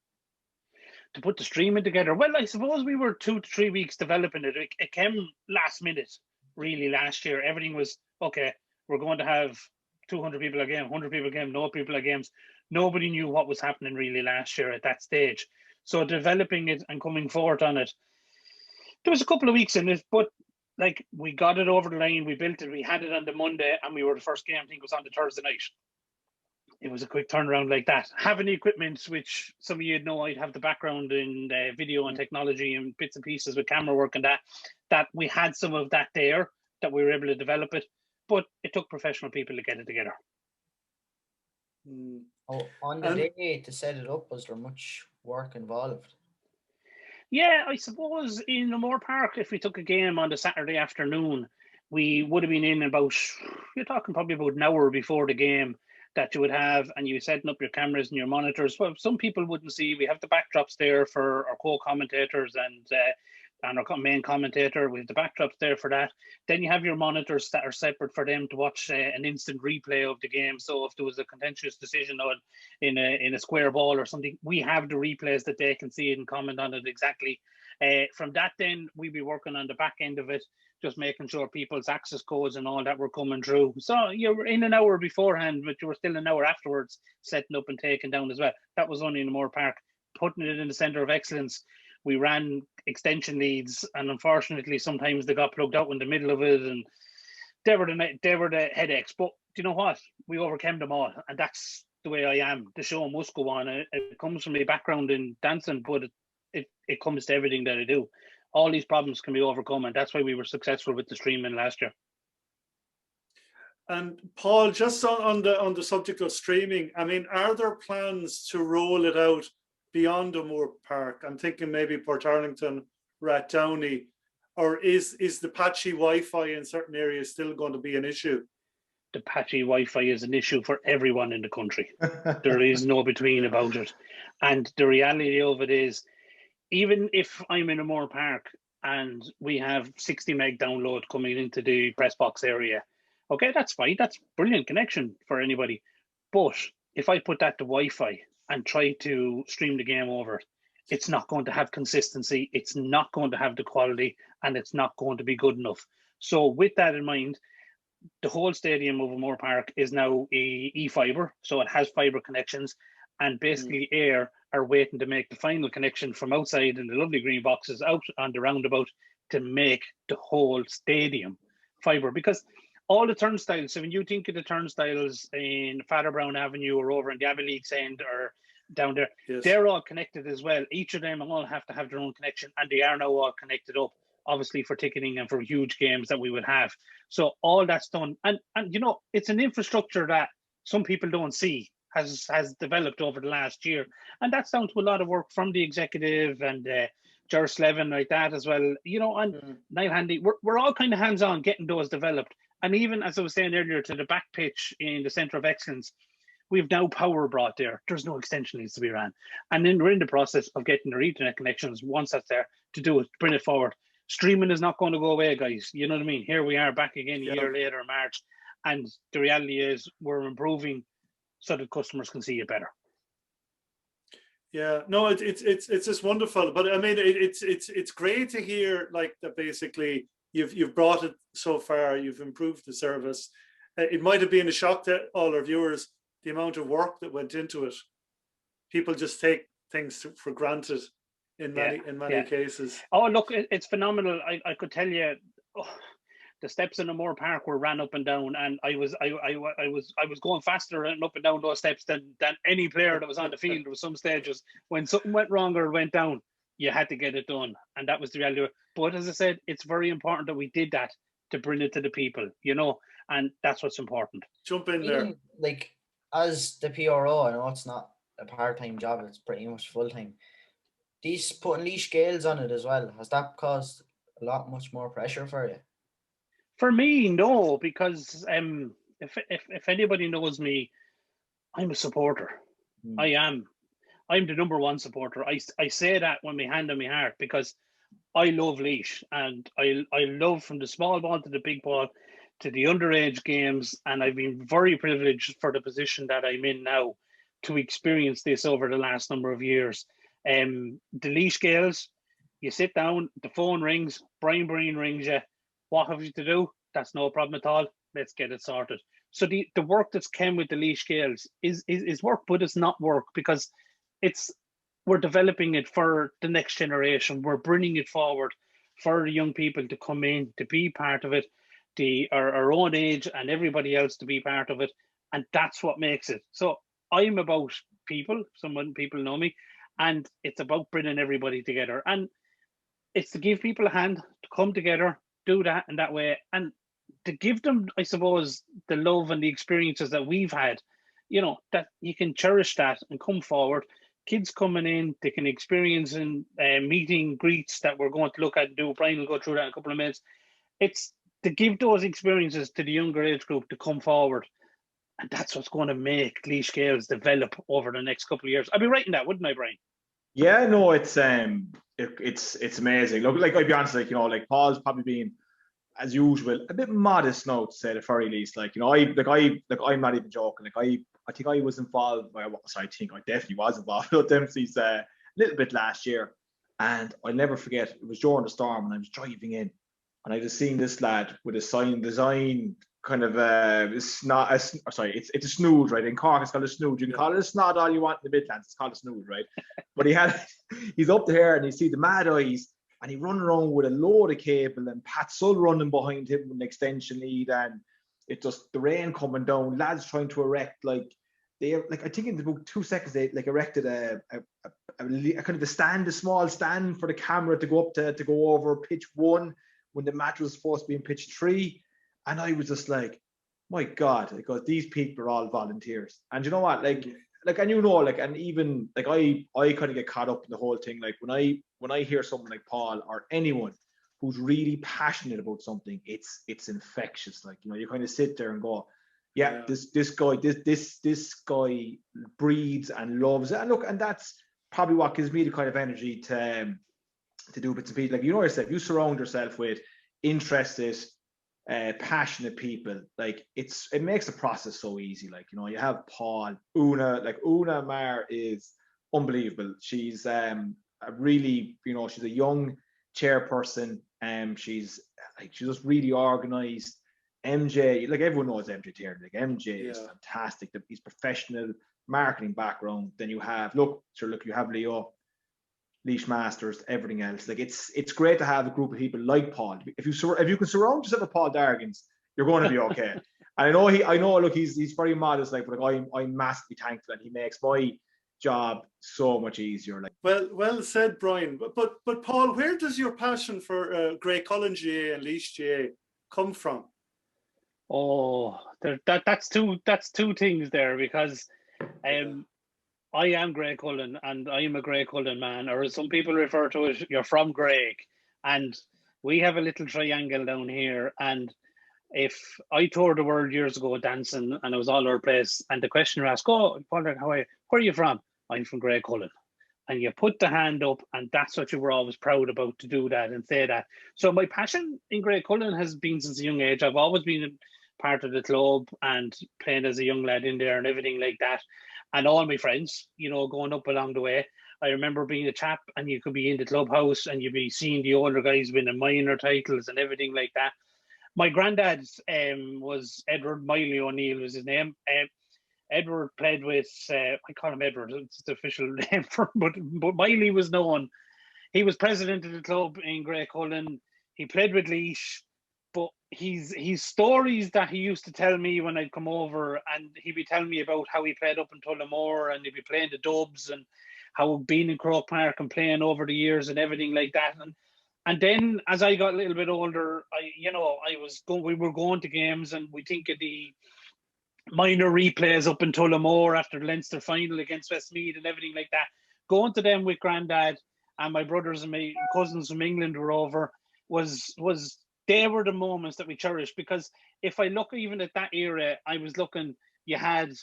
To put the streaming together? Well, I suppose we were 2 to 3 weeks developing it. It came last minute, really, last year. Everything was, okay, we're going to have 200 people a game, 100 people a game, no people a games. Nobody knew what was happening really last year at that stage. So developing it and coming forward on it, there was a couple of weeks in it, but like we got it over the line, we built it, we had it on the Monday, and we were the first game, I think it was on the Thursday night. It was a quick turnaround like that. Having the equipment, which some of you know, I'd have the background in video and technology and bits and pieces with camera work and that we had some of that there, that we were able to develop it, but it took professional people to get it together. Oh, on the day to set it up, was there much work involved? Yeah, I suppose in the Moore Park, if we took a game on the Saturday afternoon, we would have been in about, you're talking probably about an hour before the game, that you would have, and you setting up your cameras and your monitors. Well, some people wouldn't see. We have the backdrops there for our co-commentators and our main commentator. We have the backdrops there for that. Then you have your monitors that are separate for them to watch an instant replay of the game. So if there was a contentious decision in a square ball or something, we have the replays that they can see it and comment on it exactly. From that, then we'd be working on the back end of it, just making sure people's access codes and all that were coming through. So you were in an hour beforehand, but you were still an hour afterwards setting up and taking down as well. That was only in the Moore Park. Putting it in the centre of excellence, we ran extension leads, and unfortunately, sometimes they got plugged out in the middle of it, and they were the headaches. But you know what? We overcame them all, and that's the way I am. The show must go on. It comes from my background in dancing, but it comes to everything that I do. All these problems can be overcome, and that's why we were successful with the streaming last year. And Paul, just on the subject of streaming, I mean, are there plans to roll it out beyond O'Moore Park? I'm thinking maybe Portarlington, Rathdowney, or is the patchy Wi-Fi in certain areas still going to be an issue? The patchy Wi-Fi is an issue for everyone in the country. There is no between about it. And the reality of it is, even if I'm in O'Moore Park and we have 60 meg download coming into the press box area, okay, that's fine. That's brilliant connection for anybody. But if I put that to Wi-Fi and try to stream the game over, it's not going to have consistency. It's not going to have the quality, and it's not going to be good enough. So with that in mind, the whole stadium of O'Moore Park is now e-fibre, so it has fibre connections, and basically Air are waiting to make the final connection from outside in the lovely green boxes out on the roundabout to make the whole stadium fibre. Because all the turnstiles, so when you think of the turnstiles in Father Brown Avenue or over in the Abbey Leagues end or down there, yes, they're all connected as well. Each of them all have to have their own connection, and they are now all connected up, obviously for ticketing and for huge games that we would have. So all that's done. And you know, it's an infrastructure that some people don't see has developed over the last year. And that's down to a lot of work from the executive and Ger Slevin like that as well. You know, and Niall Handy, we're all kind of hands-on getting those developed. And even, as I was saying earlier, to the back pitch in the Centre of Excellence, we've now power brought there. There's no extension needs to be ran. And then we're in the process of getting the Ethernet connections, once that's there, to do it, bring it forward. Streaming is not going to go away, guys. You know what I mean? Here we are back again a year later, March. And the reality is we're improving so that customers can see it better. Yeah, no, it's just wonderful. But I mean, it's great to hear like that. Basically, you've brought it so far. You've improved the service. It might have been a shock to all our viewers the amount of work that went into it. People just take things for granted in many cases. Oh, look, it's phenomenal. I could tell you. The steps in O'Moore Park were ran up and down, and I was going faster and up and down those steps than any player that was on the field. There was some stages when something went wrong or went down, you had to get it done, and that was the reality. But as I said, it's very important that we did that to bring it to the people, you know, and that's what's important. Jump in there. Like, as the PRO, I know it's not a part-time job; it's pretty much full-time. These putting Laois scales on it as well, has that caused a lot much more pressure for you? For me, no, because if anybody knows me, I'm a supporter. I'm the number one supporter. I say that with my hand on my heart because I love Laois, and I love from the small ball to the big ball to the underage games, and I've been very privileged for the position that I'm in now to experience this over the last number of years. The Laois scales, you sit down, the phone rings, Brian Breen rings you. What have you to do? That's no problem at all. Let's get it sorted. So the work that's came with the Laois scales is work, but it's not work because we're developing it for the next generation. We're bringing it forward for the young people to come in, to be part of it, our own age and everybody else to be part of it. And that's what makes it. So I'm about people. People know me. And it's about bringing everybody together. And it's to give people a hand to come together, do that in that way, and to give them, I suppose, the love and the experiences that we've had, you know, that you can cherish that and come forward. Kids coming in, they can experience in meeting greets that we're going to look at and do. Brian will go through that in a couple of minutes. It's to give those experiences to the younger age group to come forward. And that's what's going to make Laois scales develop over the next couple of years. I'd be writing that, wouldn't I, Brian? Yeah, no, it's amazing. Look, like I'll be honest, like, you know, like Paul's probably been, as usual, a bit modest now, to say the very least. Like, you know, I'm not even joking. Like, I think I was involved. I definitely was involved with Dempsey's a little bit last year, and I'll never forget. It was during the storm, and I was driving in, and I just seen this lad with a sign design kind of it's not a sorry, it's a snood, right? In Cork, it's called a snood. You can call it a snod all you want in the Midlands. It's called a snood, right? But he's up there and you see the mad eyes, and he run around with a load of cable, and Pat Sull running behind him with an extension lead, and it just the rain coming down, lads trying to erect like I think in about 2 seconds they like erected a kind of a small stand for the camera to go up to go over pitch 1 when the match was supposed to be in pitch 3. And I was just like, my God, because these people are all volunteers. And you know what, and and even like I kind of get caught up in the whole thing. Like when I hear someone like Paul or anyone who's really passionate about something, it's infectious. Like, you kind of sit there and go, yeah. This guy breathes and loves it. And look, and that's probably what gives me the kind of energy to do bits and pieces. Like, yourself, you surround yourself with interested, passionate people. Like, it makes the process so easy. Like, you have Paul, Una Mar is unbelievable. She's a really, she's a young chairperson, and she's just really organized. MJ, like everyone knows MJ Tierney. Like, MJ is fantastic. He's professional, marketing background. Then you have you have Leo, Leash Masters, everything else. Like, it's great to have a group of people like Paul. If you can surround yourself with Paul Dargans, you're going to be okay. And I know. Look, he's very modest. Like, but I'm massively thankful, and he makes my job so much easier. Like, well said, Brian. But Paul, where does your passion for Grey Cullen GA and Leash GA come from? Oh, that's two things there, because I am Grey Cullen, and I am a Grey Cullen man, or as some people refer to it, you're from Greg. And we have a little triangle down here, and if I toured the world years ago dancing, and it was all over the place, and the questioner asked, "Oh, Paul, where are you from?" "I'm from Grey Cullen." And you put the hand up, and that's what you were always proud about, to do that and say that. So my passion in Grey Cullen has been since a young age. I've always been part of the club and playing as a young lad in there and everything like that. And all my friends, going up along the way. I remember being a chap, and you could be in the clubhouse and you'd be seeing the older guys winning minor titles and everything like that. My granddad was Edward Miley O'Neill was his name. Edward played with, I call him Edward, it's the official name for him, but Miley was known. He was president of the club in Grey Cullen. He played with Laois, but he's stories that he used to tell me when I'd come over, and he'd be telling me about how he played up in Tullamore, and he'd be playing the Dubs, and how being in Croke Park and playing over the years and everything like that. And then as I got a little bit older, we were going to games, and we think of the minor replays up in Tullamore after the Leinster final against Westmeath and everything like that. Going to them with Grandad, and my brothers and my cousins from England were over, they were the moments that we cherished. Because if I look even at that era, I was looking, you had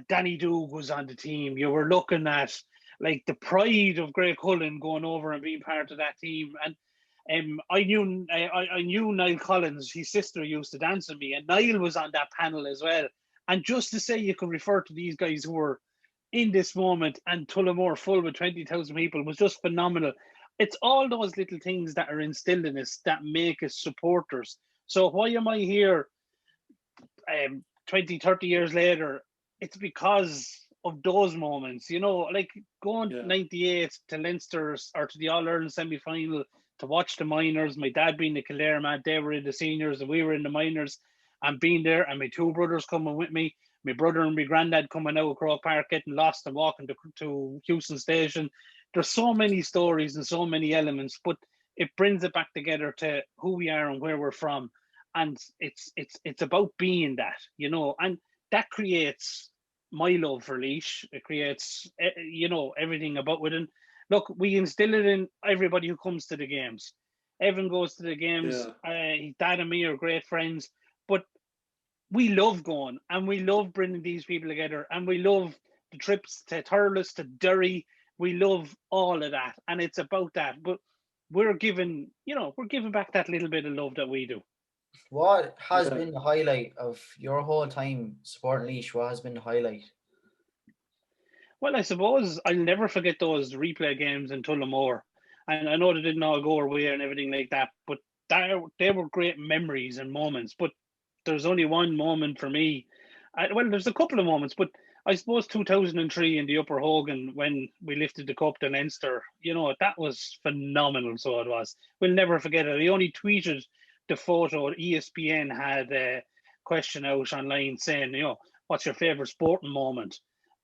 Danny Doug was on the team. You were looking at like the pride of Grey Cullen going over and being part of that team. And I knew Niall Collins, his sister used to dance with me, and Niall was on that panel as well. And just to say you can refer to these guys who were in this moment, and Tullamore full with 20,000 people, was just phenomenal. It's all those little things that are instilled in us that make us supporters. So why am I here 20, 30 years later? It's because of those moments, like going 98 to Leinster or to the All-Ireland semi-final to watch the minors, my dad being the Kildare man, they were in the seniors and we were in the minors, and being there, and my two brothers coming with me, my brother and my granddad coming out of Croke Park, getting lost and walking to Houston Station. There's so many stories and so many elements, but it brings it back together to who we are and where we're from. And it's about being that, and that creates my love for Laois. It creates, everything about it. And look, we instill it in everybody who comes to the games. Evan goes to the games. His dad and me are great friends, but we love going, and we love bringing these people together, and we love the trips to Thurles, to Derry. We love all of that, and it's about that. But we're giving back that little bit of love that we do. What has been the highlight of your whole time supporting Laois? What has been the highlight? Well, I suppose I'll never forget those replay games in Tullamore. And I know they didn't all go our way and everything like that, but they were great memories and moments. But there's only one moment for me. Well, there's a couple of moments, but I suppose 2003 in the Upper Hogan when we lifted the cup to Leinster, that was phenomenal. So it was. We'll never forget it. I only tweeted the photo. ESPN had a question out online saying, what's your favourite sporting moment?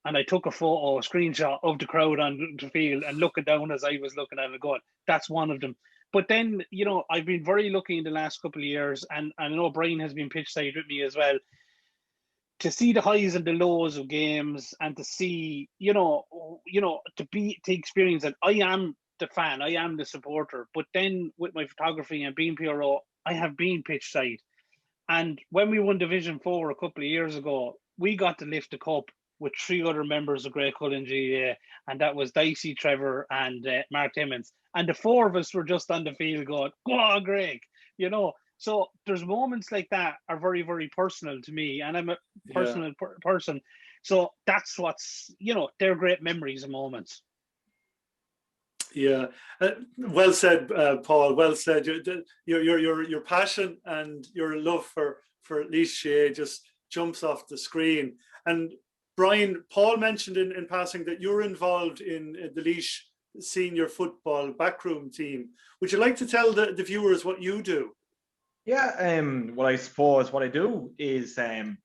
And I took a screenshot of the crowd on the field and looking down as I was looking at it going, that's one of them. But then, I've been very lucky in the last couple of years, and I know Brian has been pitch side with me as well, to see the highs and the lows of games and to see, to experience that. I am the fan, I am the supporter, but then with my photography and being PRO, I have been pitch side. And when we won Division 4 a couple of years ago, we got to lift the cup with 3 other members of Great Cullen GAA, and that was Dicey, Trevor, and Mark Timmins. And the 4 of us were just on the field going, go on, Greg, So there's moments like that are very, very personal to me, and I'm a personal person. So that's what's, they're great memories and moments. Yeah, well said, Paul. Well said. Your passion and your love for Laois just jumps off the screen. And Brian, Paul mentioned in passing that you're involved in the Laois senior football backroom team. Would you like to tell the viewers what you do? Yeah, well, I suppose what I do is I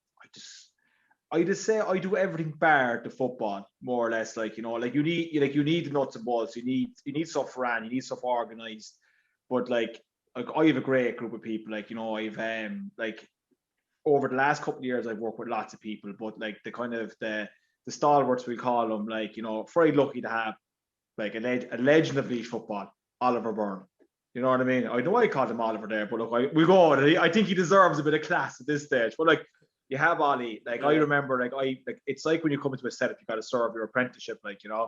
just say I do everything bar the football, more or less. Like, you need the nuts and bolts. You need stuff ran. You need stuff organized. But like I have a great group of people. Like, I've over the last couple of years, I've worked with lots of people. But like the kind of the stalwarts, we call them, like, very lucky to have like a legend of Laois football, Oliver Byrne. You know what I mean? I know I called him Oliver there, but look, we go on. I think he deserves a bit of class at this stage. But like, you have Ollie. Like, I remember, it's like when you come into a setup, you got to serve your apprenticeship. Like, I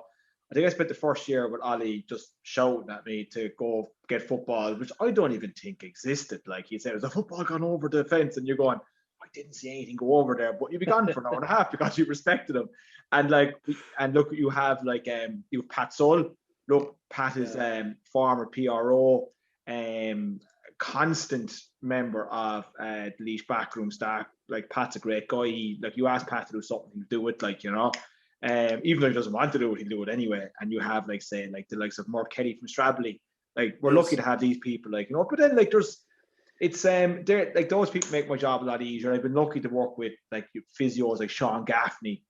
think I spent the first year with Ollie just shouting at me to go get football, which I don't even think existed. Like, he said, there's a football gone over the fence, and you're going, I didn't see anything go over there, but you'd be gone for an hour and a half because you respected him. And look, you have you have Pat Sull. Look, Pat is former PRO, constant member of the Laois backroom staff. Like, Pat's a great guy. You ask Pat to do something, he'll do it. Even though he doesn't want to do it, he'll do it anyway. And you have the likes of Mark Kelly from Stradley. Like, we're lucky to have these people. But then those people make my job a lot easier. I've been lucky to work with physios like Sean Gaffney,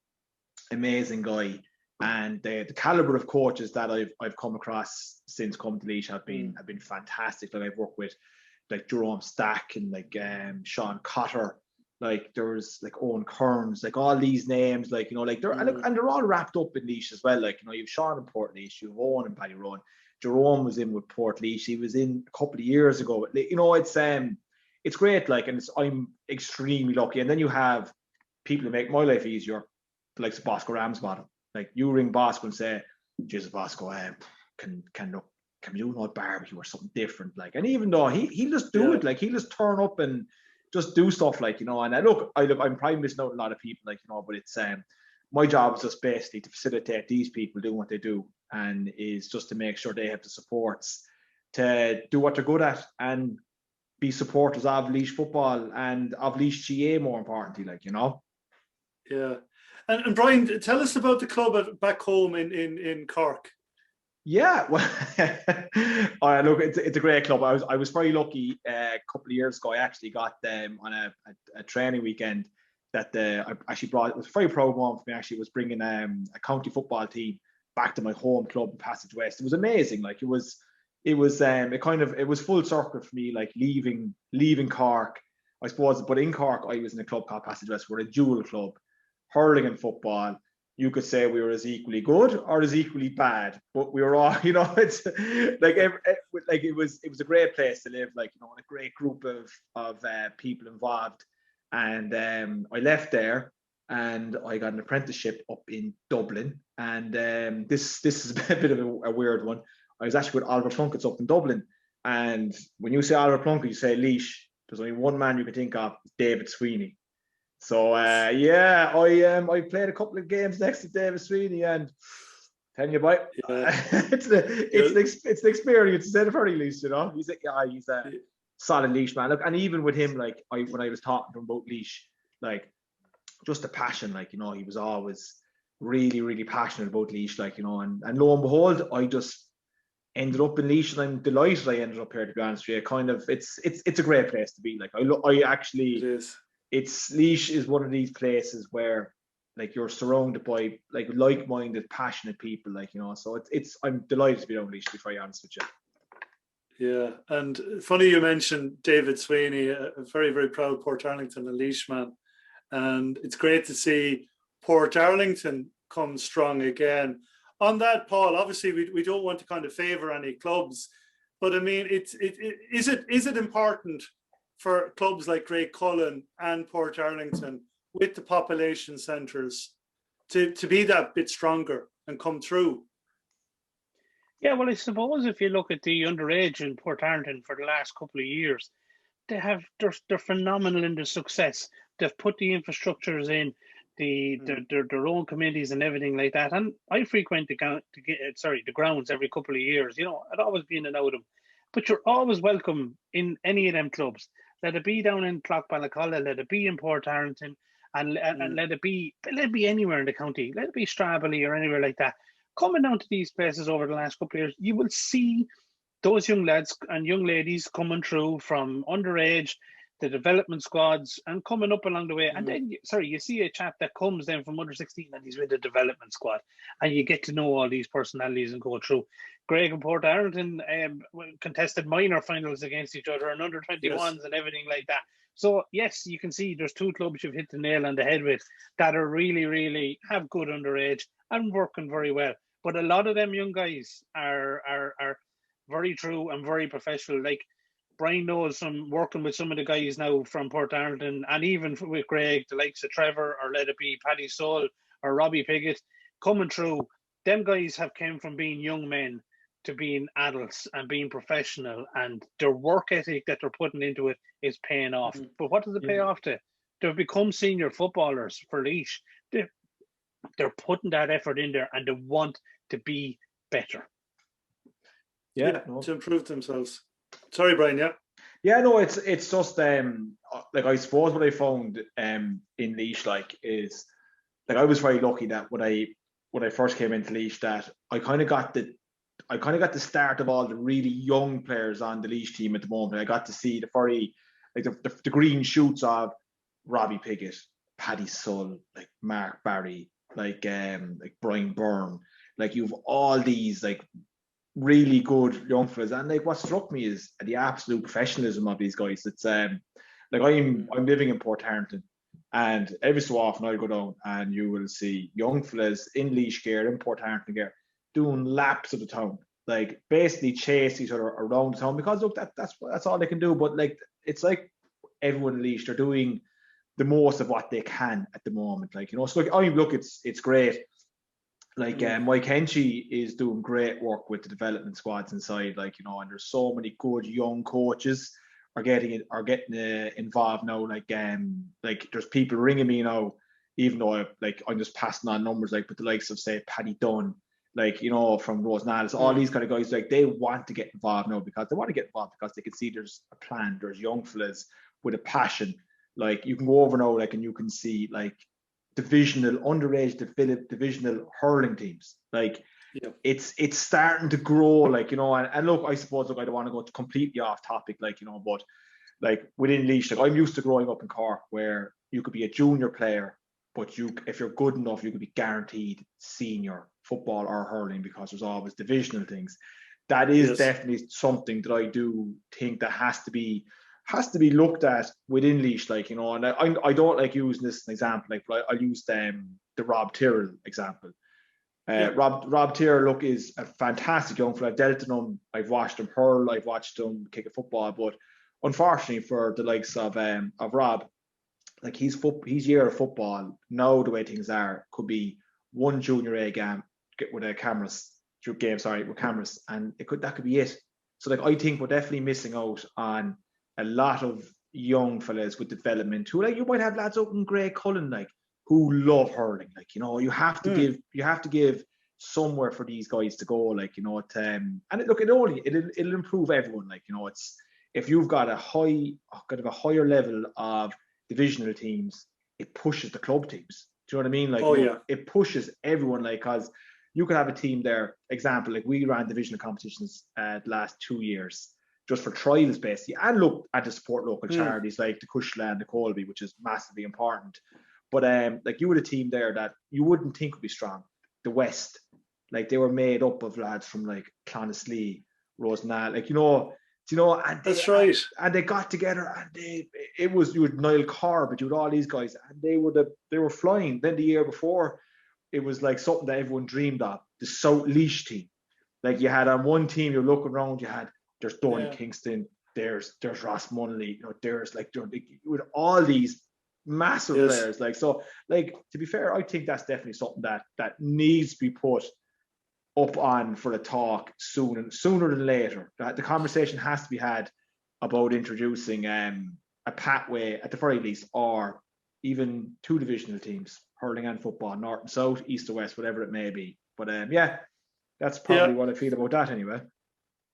amazing guy. And the caliber of coaches that I've come across since coming to Laois have been fantastic. Like, I've worked with Jerome Stack and Sean Cotter. There's Owen Kearns, all these names, they're and they're all wrapped up in Laois as well. You've Sean in Port Laois, you've Owen in Ballyroan. Jerome was in with Port Laois. He was in a couple of years ago. It's great. And I'm extremely lucky. And then you have people who make my life easier, like Bosco Ramsbottom. You ring Bosco and say, Jesus, Bosco, can we do an old barbecue or something different? And even though he'll just do it, he'll just turn up and just do stuff, and look, I'm probably missing out a lot of people, but it's my job is just basically to facilitate these people doing what they do, and is just to make sure they have the supports to do what they're good at and be supporters of Laois football and of Laois GA, more importantly, Yeah. And Brian, tell us about the club back home in Cork. Yeah, well, look, it's a great club. I was very lucky a couple of years ago. I actually got them on a training weekend that I actually brought. It was a very proud one for me. Actually, was bringing a county football team back to my home club in Passage West. It was amazing. It was full circle for me. Leaving Cork, I suppose. But in Cork, I was in a club called Passage West. We're a dual club, hurling and football. You could say we were as equally good or as equally bad, but we were all, it's it was a great place to live, and a great group of people involved. And I left there and I got an apprenticeship up in Dublin. And this is a bit of a weird one. I was actually with Oliver Plunkett's up in Dublin. And when you say Oliver Plunkett, you say Laois. There's only one man you can think of, David Sweeney. So I played a couple of games next to David Sweeney, and tell you about it's an experience to say the very least. He's a solid Laois man. Look, and even with him, like when I was talking to him about Laois, like just the passion, like, you know, he was always really, really passionate about Laois, like, you know, and lo and behold, I just ended up in Laois, and I'm delighted I ended up here, to be honest with you. Kind of, it's a great place to be. Like, I actually, It is. Laois is one of these places where, like, you're surrounded by like-minded, passionate people, like, you know. So I'm delighted to be down Laois, to be very honest with you. Yeah, and funny you mentioned David Sweeney, a very, very proud Port Arlington and Laois man. And it's great to see Port Arlington come strong again. On that, Paul, obviously we don't want to kind of favour any clubs, but I mean, is it important for clubs like Great Cullen and Port Arlington with the population centres to be that bit stronger and come through? Yeah, well, I suppose if you look at the underage in Port Arlington for the last couple of years, they're phenomenal in the success. They've put the infrastructures in, their own committees and everything like that. And I frequent the grounds every couple of years. You know, I'd always be in and out of them. But you're always welcome in any of them clubs. Let it be down in Clough-Ballacolla, let it be in Port Arlington, and let it be anywhere in the county. Let it be Strawberry or anywhere like that. Coming down to these places over the last couple of years, you will see those young lads and young ladies coming through from underage, the development squads, and coming up along the way. And then, you see a chap that comes then from under 16 and he's with the development squad, and you get to know all these personalities and go through. Greg and Port Arlington contested minor finals against each other and under 21s and everything like that. So yes, you can see there's two clubs you've hit the nail on the head with that are really, really have good underage and working very well. But a lot of them young guys are very true and very professional. Like Brian knows from working with some of the guys now from Port Arlington, and even with Greg, the likes of Trevor, or let it be Paddy Soul or Robbie Piggott coming through. Them guys have came from being young men to being adults and being professional, and their work ethic that they're putting into it is paying off. But what does it pay off to? They've become senior footballers for Laois. They're putting that effort in there, and they want to be better. Yeah, to improve themselves. Sorry, Brian. Yeah, no, it's just like, I suppose what I found in Laois, like, is like I was very lucky that when I first came into Laois, that I kind of got the start of all the really young players on the Laois team at the moment. I got to see the green shoots of Robbie Piggott, Paddy Sull, like Mark Barry, like Brian Byrne. Like, you've all these like really good young fellas, and like what struck me is the absolute professionalism of these guys. It's like I'm living in Port Arlington, and every so often I go down and you will see young fellas in Laois gear, in Port Arlington gear, doing laps of the town, like basically chase each other around the town, because look, that's all they can do. But like, it's like everyone in Laois, they're doing the most of what they can at the moment, like, you know. So like, look, it's great. Like Mike Henchy is doing great work with the development squads inside, like, you know, and there's so many good young coaches are getting involved now. Like there's people ringing me now, even though I'm just passing on numbers, like, but the likes of, say, Paddy Dunn, like, you know, from Rosenallis, all these kind of guys, like, they want to get involved now because they can see there's a plan, there's young fellas with a passion. Like, you can go over now, like, and you can see like underage divisional hurling teams. Like, it's starting to grow, like, you know. And look, I suppose, look, I don't want to go completely off topic, like, you know, but like within Laois, like, I'm used to growing up in Cork where you could be a junior player, but if you're good enough, you could be guaranteed senior football or hurling, because there's always divisional things. That is definitely something that I do think that has to be looked at within Laois, like, you know. And I don't like using this as an example, like, but I'll use the Rob Tyrrell example. Rob Tyrrell, look, is a fantastic young fella. I've dealt in him, I've watched him hurl, I've watched him kick a football, but unfortunately for the likes of Rob, like, his year of football now, the way things are, could be one junior A game with cameras, and that could be it. So like, I think we're definitely missing out on a lot of young fellas with development who, like, you might have lads up in Great Cullen, like, who love hurling. Like, you know, you have to give somewhere for these guys to go, like, you know. It'll improve everyone, like, you know. if you've got a higher level of divisional teams, it pushes the club teams. Do you know what I mean? Like, it pushes everyone. Like, cause you could have a team there. Example, like we ran divisional competitions the last 2 years just for trials, basically, and look at to support local charities like the Cushla and the Colby, which is massively important. But like you had a team there that you wouldn't think would be strong. The West, like they were made up of lads from like Clonaslee, Rosenall, like and that's right. And they got together, and you had Niall Carr, but you had all these guys, and they were flying. Then the year before, it was like something that everyone dreamed of, the South Laois team. Like you had on one team, you're looking around, there's Donny Kingston, there's Ross Munley, there's with all these massive players. Like, so, like, to be fair, I think that's definitely something that needs to be put up on for the talk sooner than later. The conversation has to be had about introducing a pathway at the very least, or even 2 divisional teams, hurling and football, north and south, east or west, whatever it may be. But that's probably what I feel about that anyway.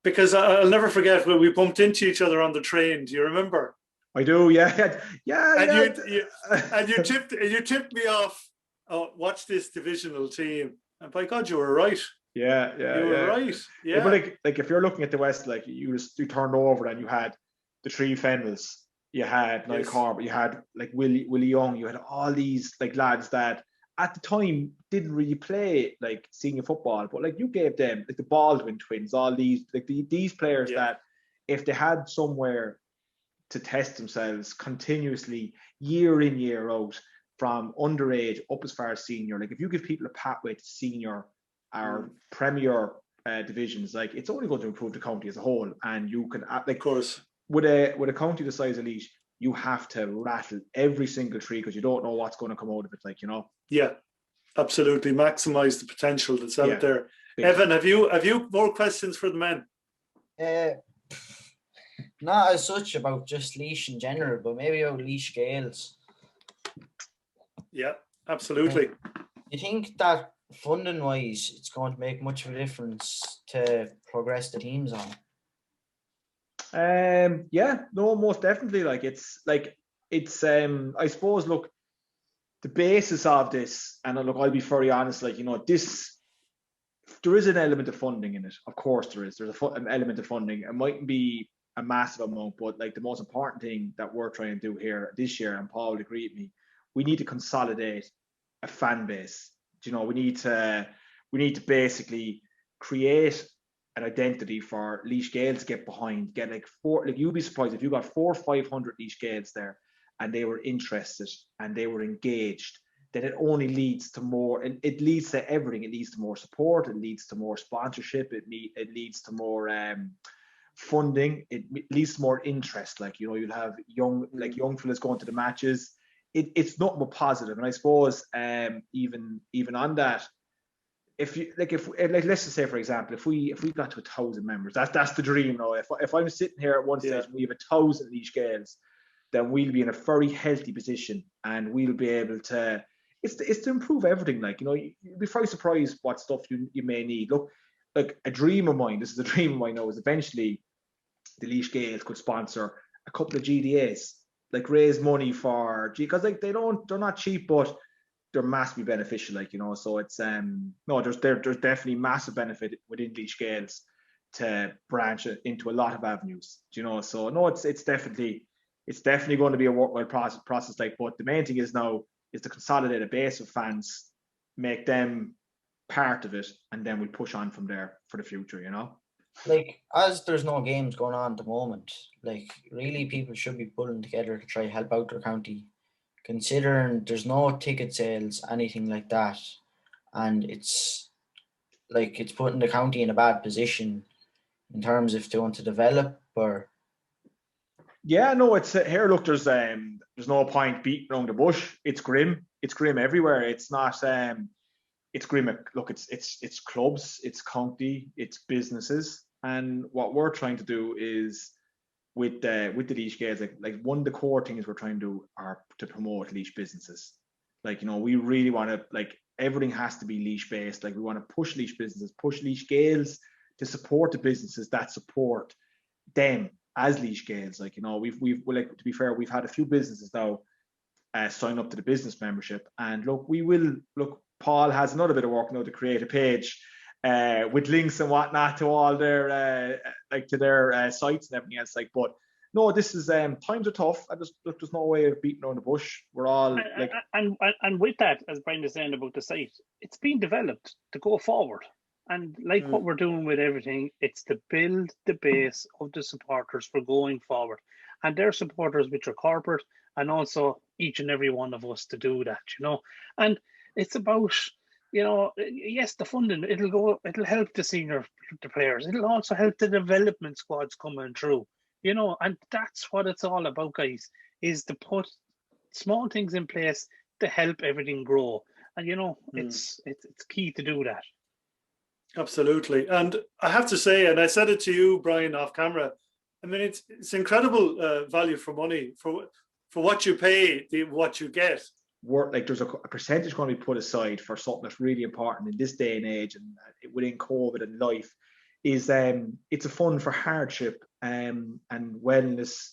Because I'll never forget when we bumped into each other on the train. Do you remember? I do, yeah. And you tipped me off. Oh, watch this divisional team, and by God, you were right. Yeah. You were right. Yeah. But like if you're looking at the West, like you turned over and you had the 3 Fennels, you had Niall Carr, but you had like Willie Young, you had all these like lads that at the time didn't really play like senior football, but like you gave them like the Baldwin twins, all these like these players that if they had somewhere to test themselves continuously year in, year out, from underage up as far as senior, like if you give people a pathway to senior or premier divisions, like it's only going to improve the county as a whole. And you can, like, of course, with a county the size of Laois, you have to rattle every single tree because you don't know what's going to come out of it, like, Yeah, absolutely. Maximize the potential that's out there. Evan, have you more questions for the men? Not as such about just Laois in general, but maybe about Laois Gaels. Yeah, absolutely. You think that funding wise it's going to make much of a difference to progress the teams on? No, most definitely. Like it's I suppose, look, the basis of this, and look, I'll be very honest, like, this, there is an element of funding in it. Of course there is. There's an element of funding. It mightn't be a massive amount, but like the most important thing that we're trying to do here this year, and Paul would agree with me, we need to consolidate a fan base. We need to basically create an identity for Laois Gaels to get behind. Get like you'd be surprised if you got 400 or 500 Laois Gaels there, and they were interested and they were engaged. Then it only leads to more. It leads to everything. It leads to more support. It leads to more sponsorship. It leads to more funding. It leads to more interest. Like, you'll have young fellas going to the matches. It's nothing but positive. And I suppose even on that, if let's just say, for example, if we got to 1,000 members, that's the dream now. If I'm sitting here at one stage and we have 1,000 Laois Gaels, then we'll be in a very healthy position, and we'll be able to. It's to improve everything. Like, you'd be very surprised what stuff you may need. Look, like a dream of mine. This is a dream of mine now. Is eventually the Laois Gaels could sponsor a couple of GDAs, like raise money for, because like they're not cheap, but they're massively beneficial. Like, so it's there's definitely massive benefit within Laois Gaels to branch it into a lot of avenues. So no, it's definitely going to be a worthwhile process. Like, but the main thing is now is to consolidate a base of fans, make them part of it, and then we push on from there for the future. Like, as there's no games going on at the moment, like, really people should be pulling together to try help out their county, considering there's no ticket sales, anything like that, and it's putting the county in a bad position in terms of if they want to develop or. Yeah, no, it's here. Look, there's no point beating around the bush. It's grim. It's grim everywhere. It's not. It's grim. Look, it's clubs, it's county, it's businesses, and what we're trying to do is with the Laois Gaels, like one of the core things we're trying to do are to promote Laois businesses. Like, we really want to, like, everything has to be Laois based. Like, we want to push Laois businesses, push Laois Gaels to support the businesses that support them as Laois Gaels. Like, you know, we've like, to be fair, we've had a few businesses now sign up to the business membership, and look, Paul has another bit of work now to create a page with links and whatnot to all their to their sites and everything else. Like, but no, this is times are tough. There's no way of beating around the bush. We're all like, and with that, as Brian is saying about the site, it's been developed to go forward. And like what we're doing with everything, it's to build the base of the supporters for going forward. And their supporters, which are corporate, and also each and every one of us to do that, you know. And it's about, you know, yes, the funding, it'll help the players. It'll also help the development squads coming through, you know, and that's what it's all about, guys, is to put small things in place to help everything grow. And, you know, it's key to do that. Absolutely. And I have to say, and I said it to you, Brian, off camera, I mean, it's incredible value for money for what you pay, what you get. Like, there's a percentage going to be put aside for something that's really important in this day and age, and within COVID and life, is it's a fund for hardship and wellness,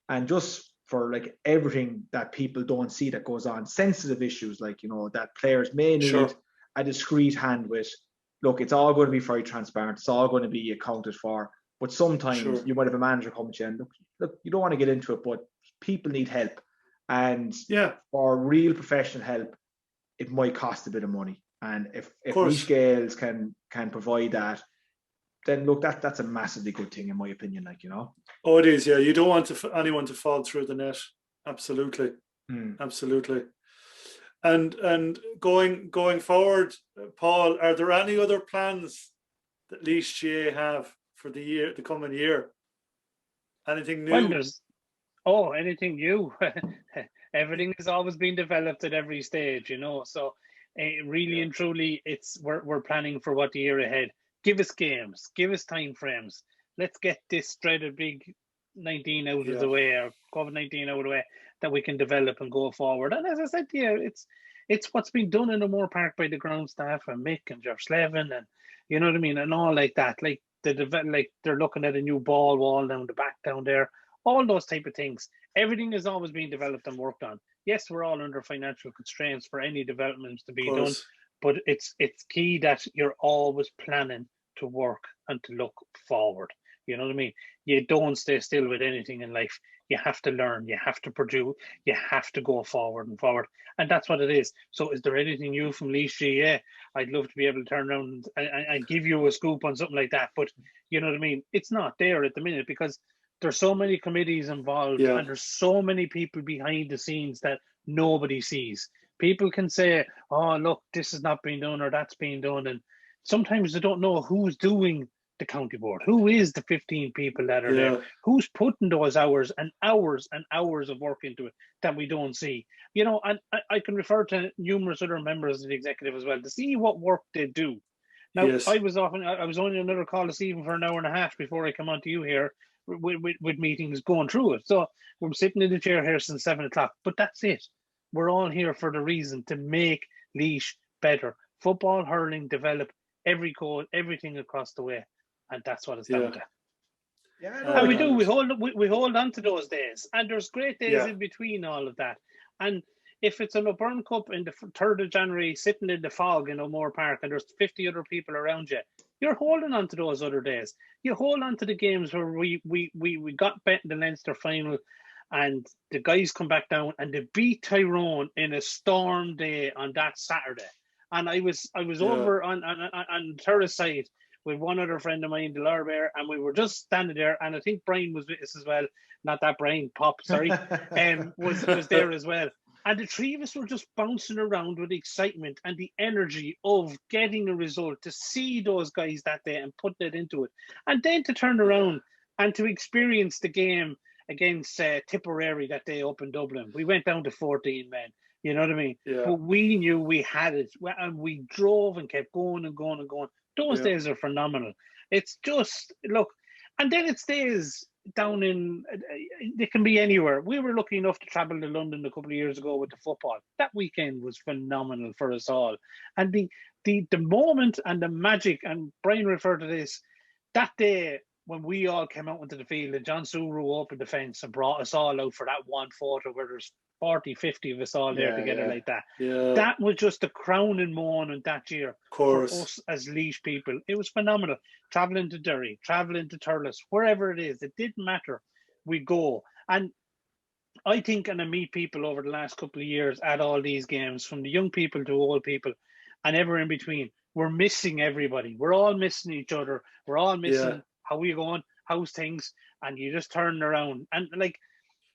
and just for like everything that people don't see that goes on, sensitive issues, like, you know, that players may need a discreet hand with. Look, it's all going to be very transparent. It's all going to be accounted for. But sometimes you might have a manager come to you and look, you don't want to get into it, but people need help. And for real professional help, it might cost a bit of money. And if Laois Gaels can provide that, then look, that's a massively good thing in my opinion. Like, you know. Oh, it is. Yeah, you don't want anyone to fall through the net. Absolutely, absolutely. And going forward, Paul, are there any other plans that Laois GA have for the coming year? Anything new? Well, anything new. Everything has always been developed at every stage, you know. So really and truly, we're planning for what the year ahead. Give us games, give us time frames. Let's get this dreaded big 19 out of the way, or COVID-19 out of the way, that we can develop and go forward. And as I said, it's what's been done in the Moore Park by the ground staff and Mick and Jeff Slevin, and you know what I mean, and all like that. Like they're looking at a new ball wall down the back down there. All those type of things. Everything is always being developed and worked on. Yes, we're all under financial constraints for any developments to be done, but it's key that you're always planning to work and to look forward. You know what I mean? You don't stay still with anything in life. You have to learn, you have to produce, you have to go forward and forward. And that's what it is. So is there anything new from Laois GA? I'd love to be able to turn around and give you a scoop on something like that. But you know what I mean? It's not there at the minute because there's so many committees involved and there's so many people behind the scenes that nobody sees. People can say, oh, look, this has not been done or that's been done. And sometimes they don't know who's doing the county board, who is the 15 people that are there, who's putting those hours and hours and hours of work into it that we don't see. You know, and I can refer to numerous other members of the executive as well to see what work they do. Now, I was on another call this evening for an hour and a half before I come on to you here with meetings going through it. So we're sitting in the chair here since 7 o'clock, but that's it. We're all here for the reason to make Laois better. Football, hurling, develop every code, everything across the way. And that's what it's down to. And we hold on to those days. And there's great days in between all of that. And if it's an O'Byrne Cup in the 3rd of January, sitting in the fog in O'Moore Park, and there's 50 other people around you, you're holding on to those other days. You hold on to the games where we got bet in the Leinster final, and the guys come back down and they beat Tyrone in a storm day on that Saturday. And I was over on Terrace side with one other friend of mine, the Bear, and we were just standing there, and I think Brian was with us as well. Not that Brian, Pop, sorry, was there as well. And the three of us were just bouncing around with excitement and the energy of getting a result, to see those guys that day and put that into it. And then to turn around and to experience the game against Tipperary that day up in Dublin. We went down to 14 men, you know what I mean? Yeah. But we knew we had it, and we drove and kept going and going and going. Those days are phenomenal. It's just, look, and then it stays down in, it can be anywhere. We were lucky enough to travel to London a couple of years ago with the football. That weekend was phenomenal for us all. And the moment and the magic, and Brian referred to this, that day when we all came out into the field and John Suru opened the fence and brought us all out for that one photo where there's 40, 50 of us all there together like that. Yeah. That was just the crowning moment that year Of course. for us as Laois people. It was phenomenal. Travelling to Derry, travelling to Thurles, wherever it is, it didn't matter. We go. And I think, and I meet people over the last couple of years at all these games, from the young people to old people and ever in between, we're missing everybody. We're all missing each other. We're all missing how we going, how's things, and you just turn around. And like,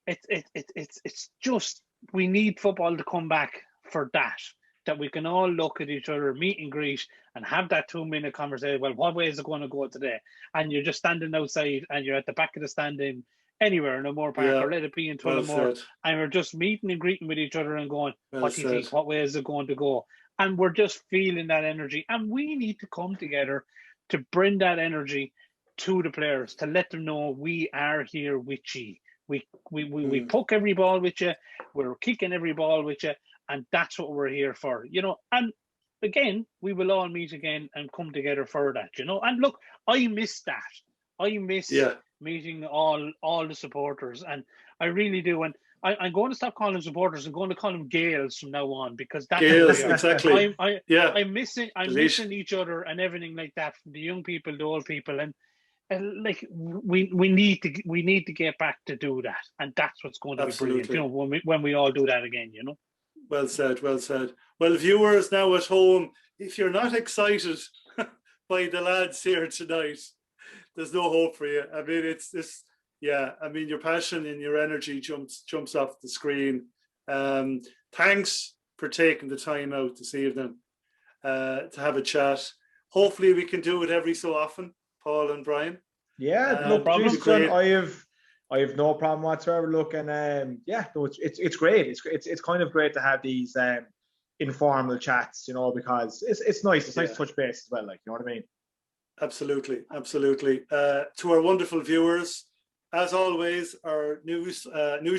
it's just, we need football to come back for that we can all look at each other, meet and greet, and have that 2-minute conversation. Well, what way is it going to go today? And you're just standing outside and you're at the back of the stand in anywhere in a Moore Park, or let it be in Tullamore, and we're just meeting and greeting with each other and going, what do you think? What way is it going to go? And we're just feeling that energy. And we need to come together to bring that energy to the players, to let them know we are here with you. We poke every ball with you. We're kicking every ball with you. And that's what we're here for, you know. And again, we will all meet again and come together for that, you know. And look, I miss that. I miss meeting all the supporters, and I really do. And I'm going to stop calling them supporters. I'm going to call them Gaels from now on, because that's Gaels, exactly. I'm missing each other and everything like that, from the young people, the old people, and like we need to get back to do that, and that's what's going to be brilliant. You know, when we all do that again, you know. Well said, well said. Well, viewers now at home, if you're not excited by the lads here tonight, there's no hope for you. I mean, it's this. Yeah, I mean, your passion and your energy jumps off the screen. Thanks for taking the time out this evening to have a chat. Hopefully we can do it every so often, Paul and Brian. Yeah, no problem. I have no problem whatsoever. Look, and it's great. It's kind of great to have these informal chats, you know, because it's nice. It's nice to touch base as well, like, you know what I mean? Absolutely, absolutely. To our wonderful viewers, as always, our news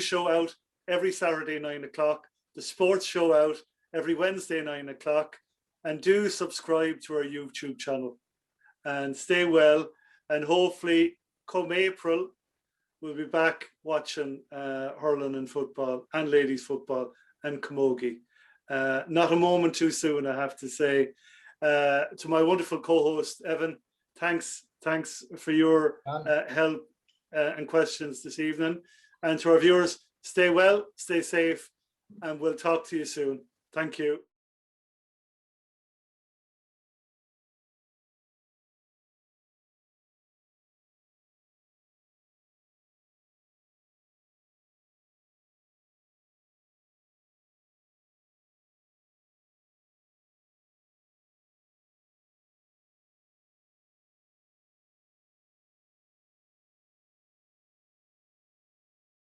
show out every Saturday 9 o'clock. The sports show out every Wednesday 9 o'clock. And do subscribe to our YouTube channel. And stay well. And hopefully, come April, we'll be back watching hurling and football and ladies football and camogie. Not a moment too soon, I have to say. To my wonderful co-host, Evan, thanks for your help and questions this evening. And to our viewers, stay well, stay safe, and we'll talk to you soon. Thank you.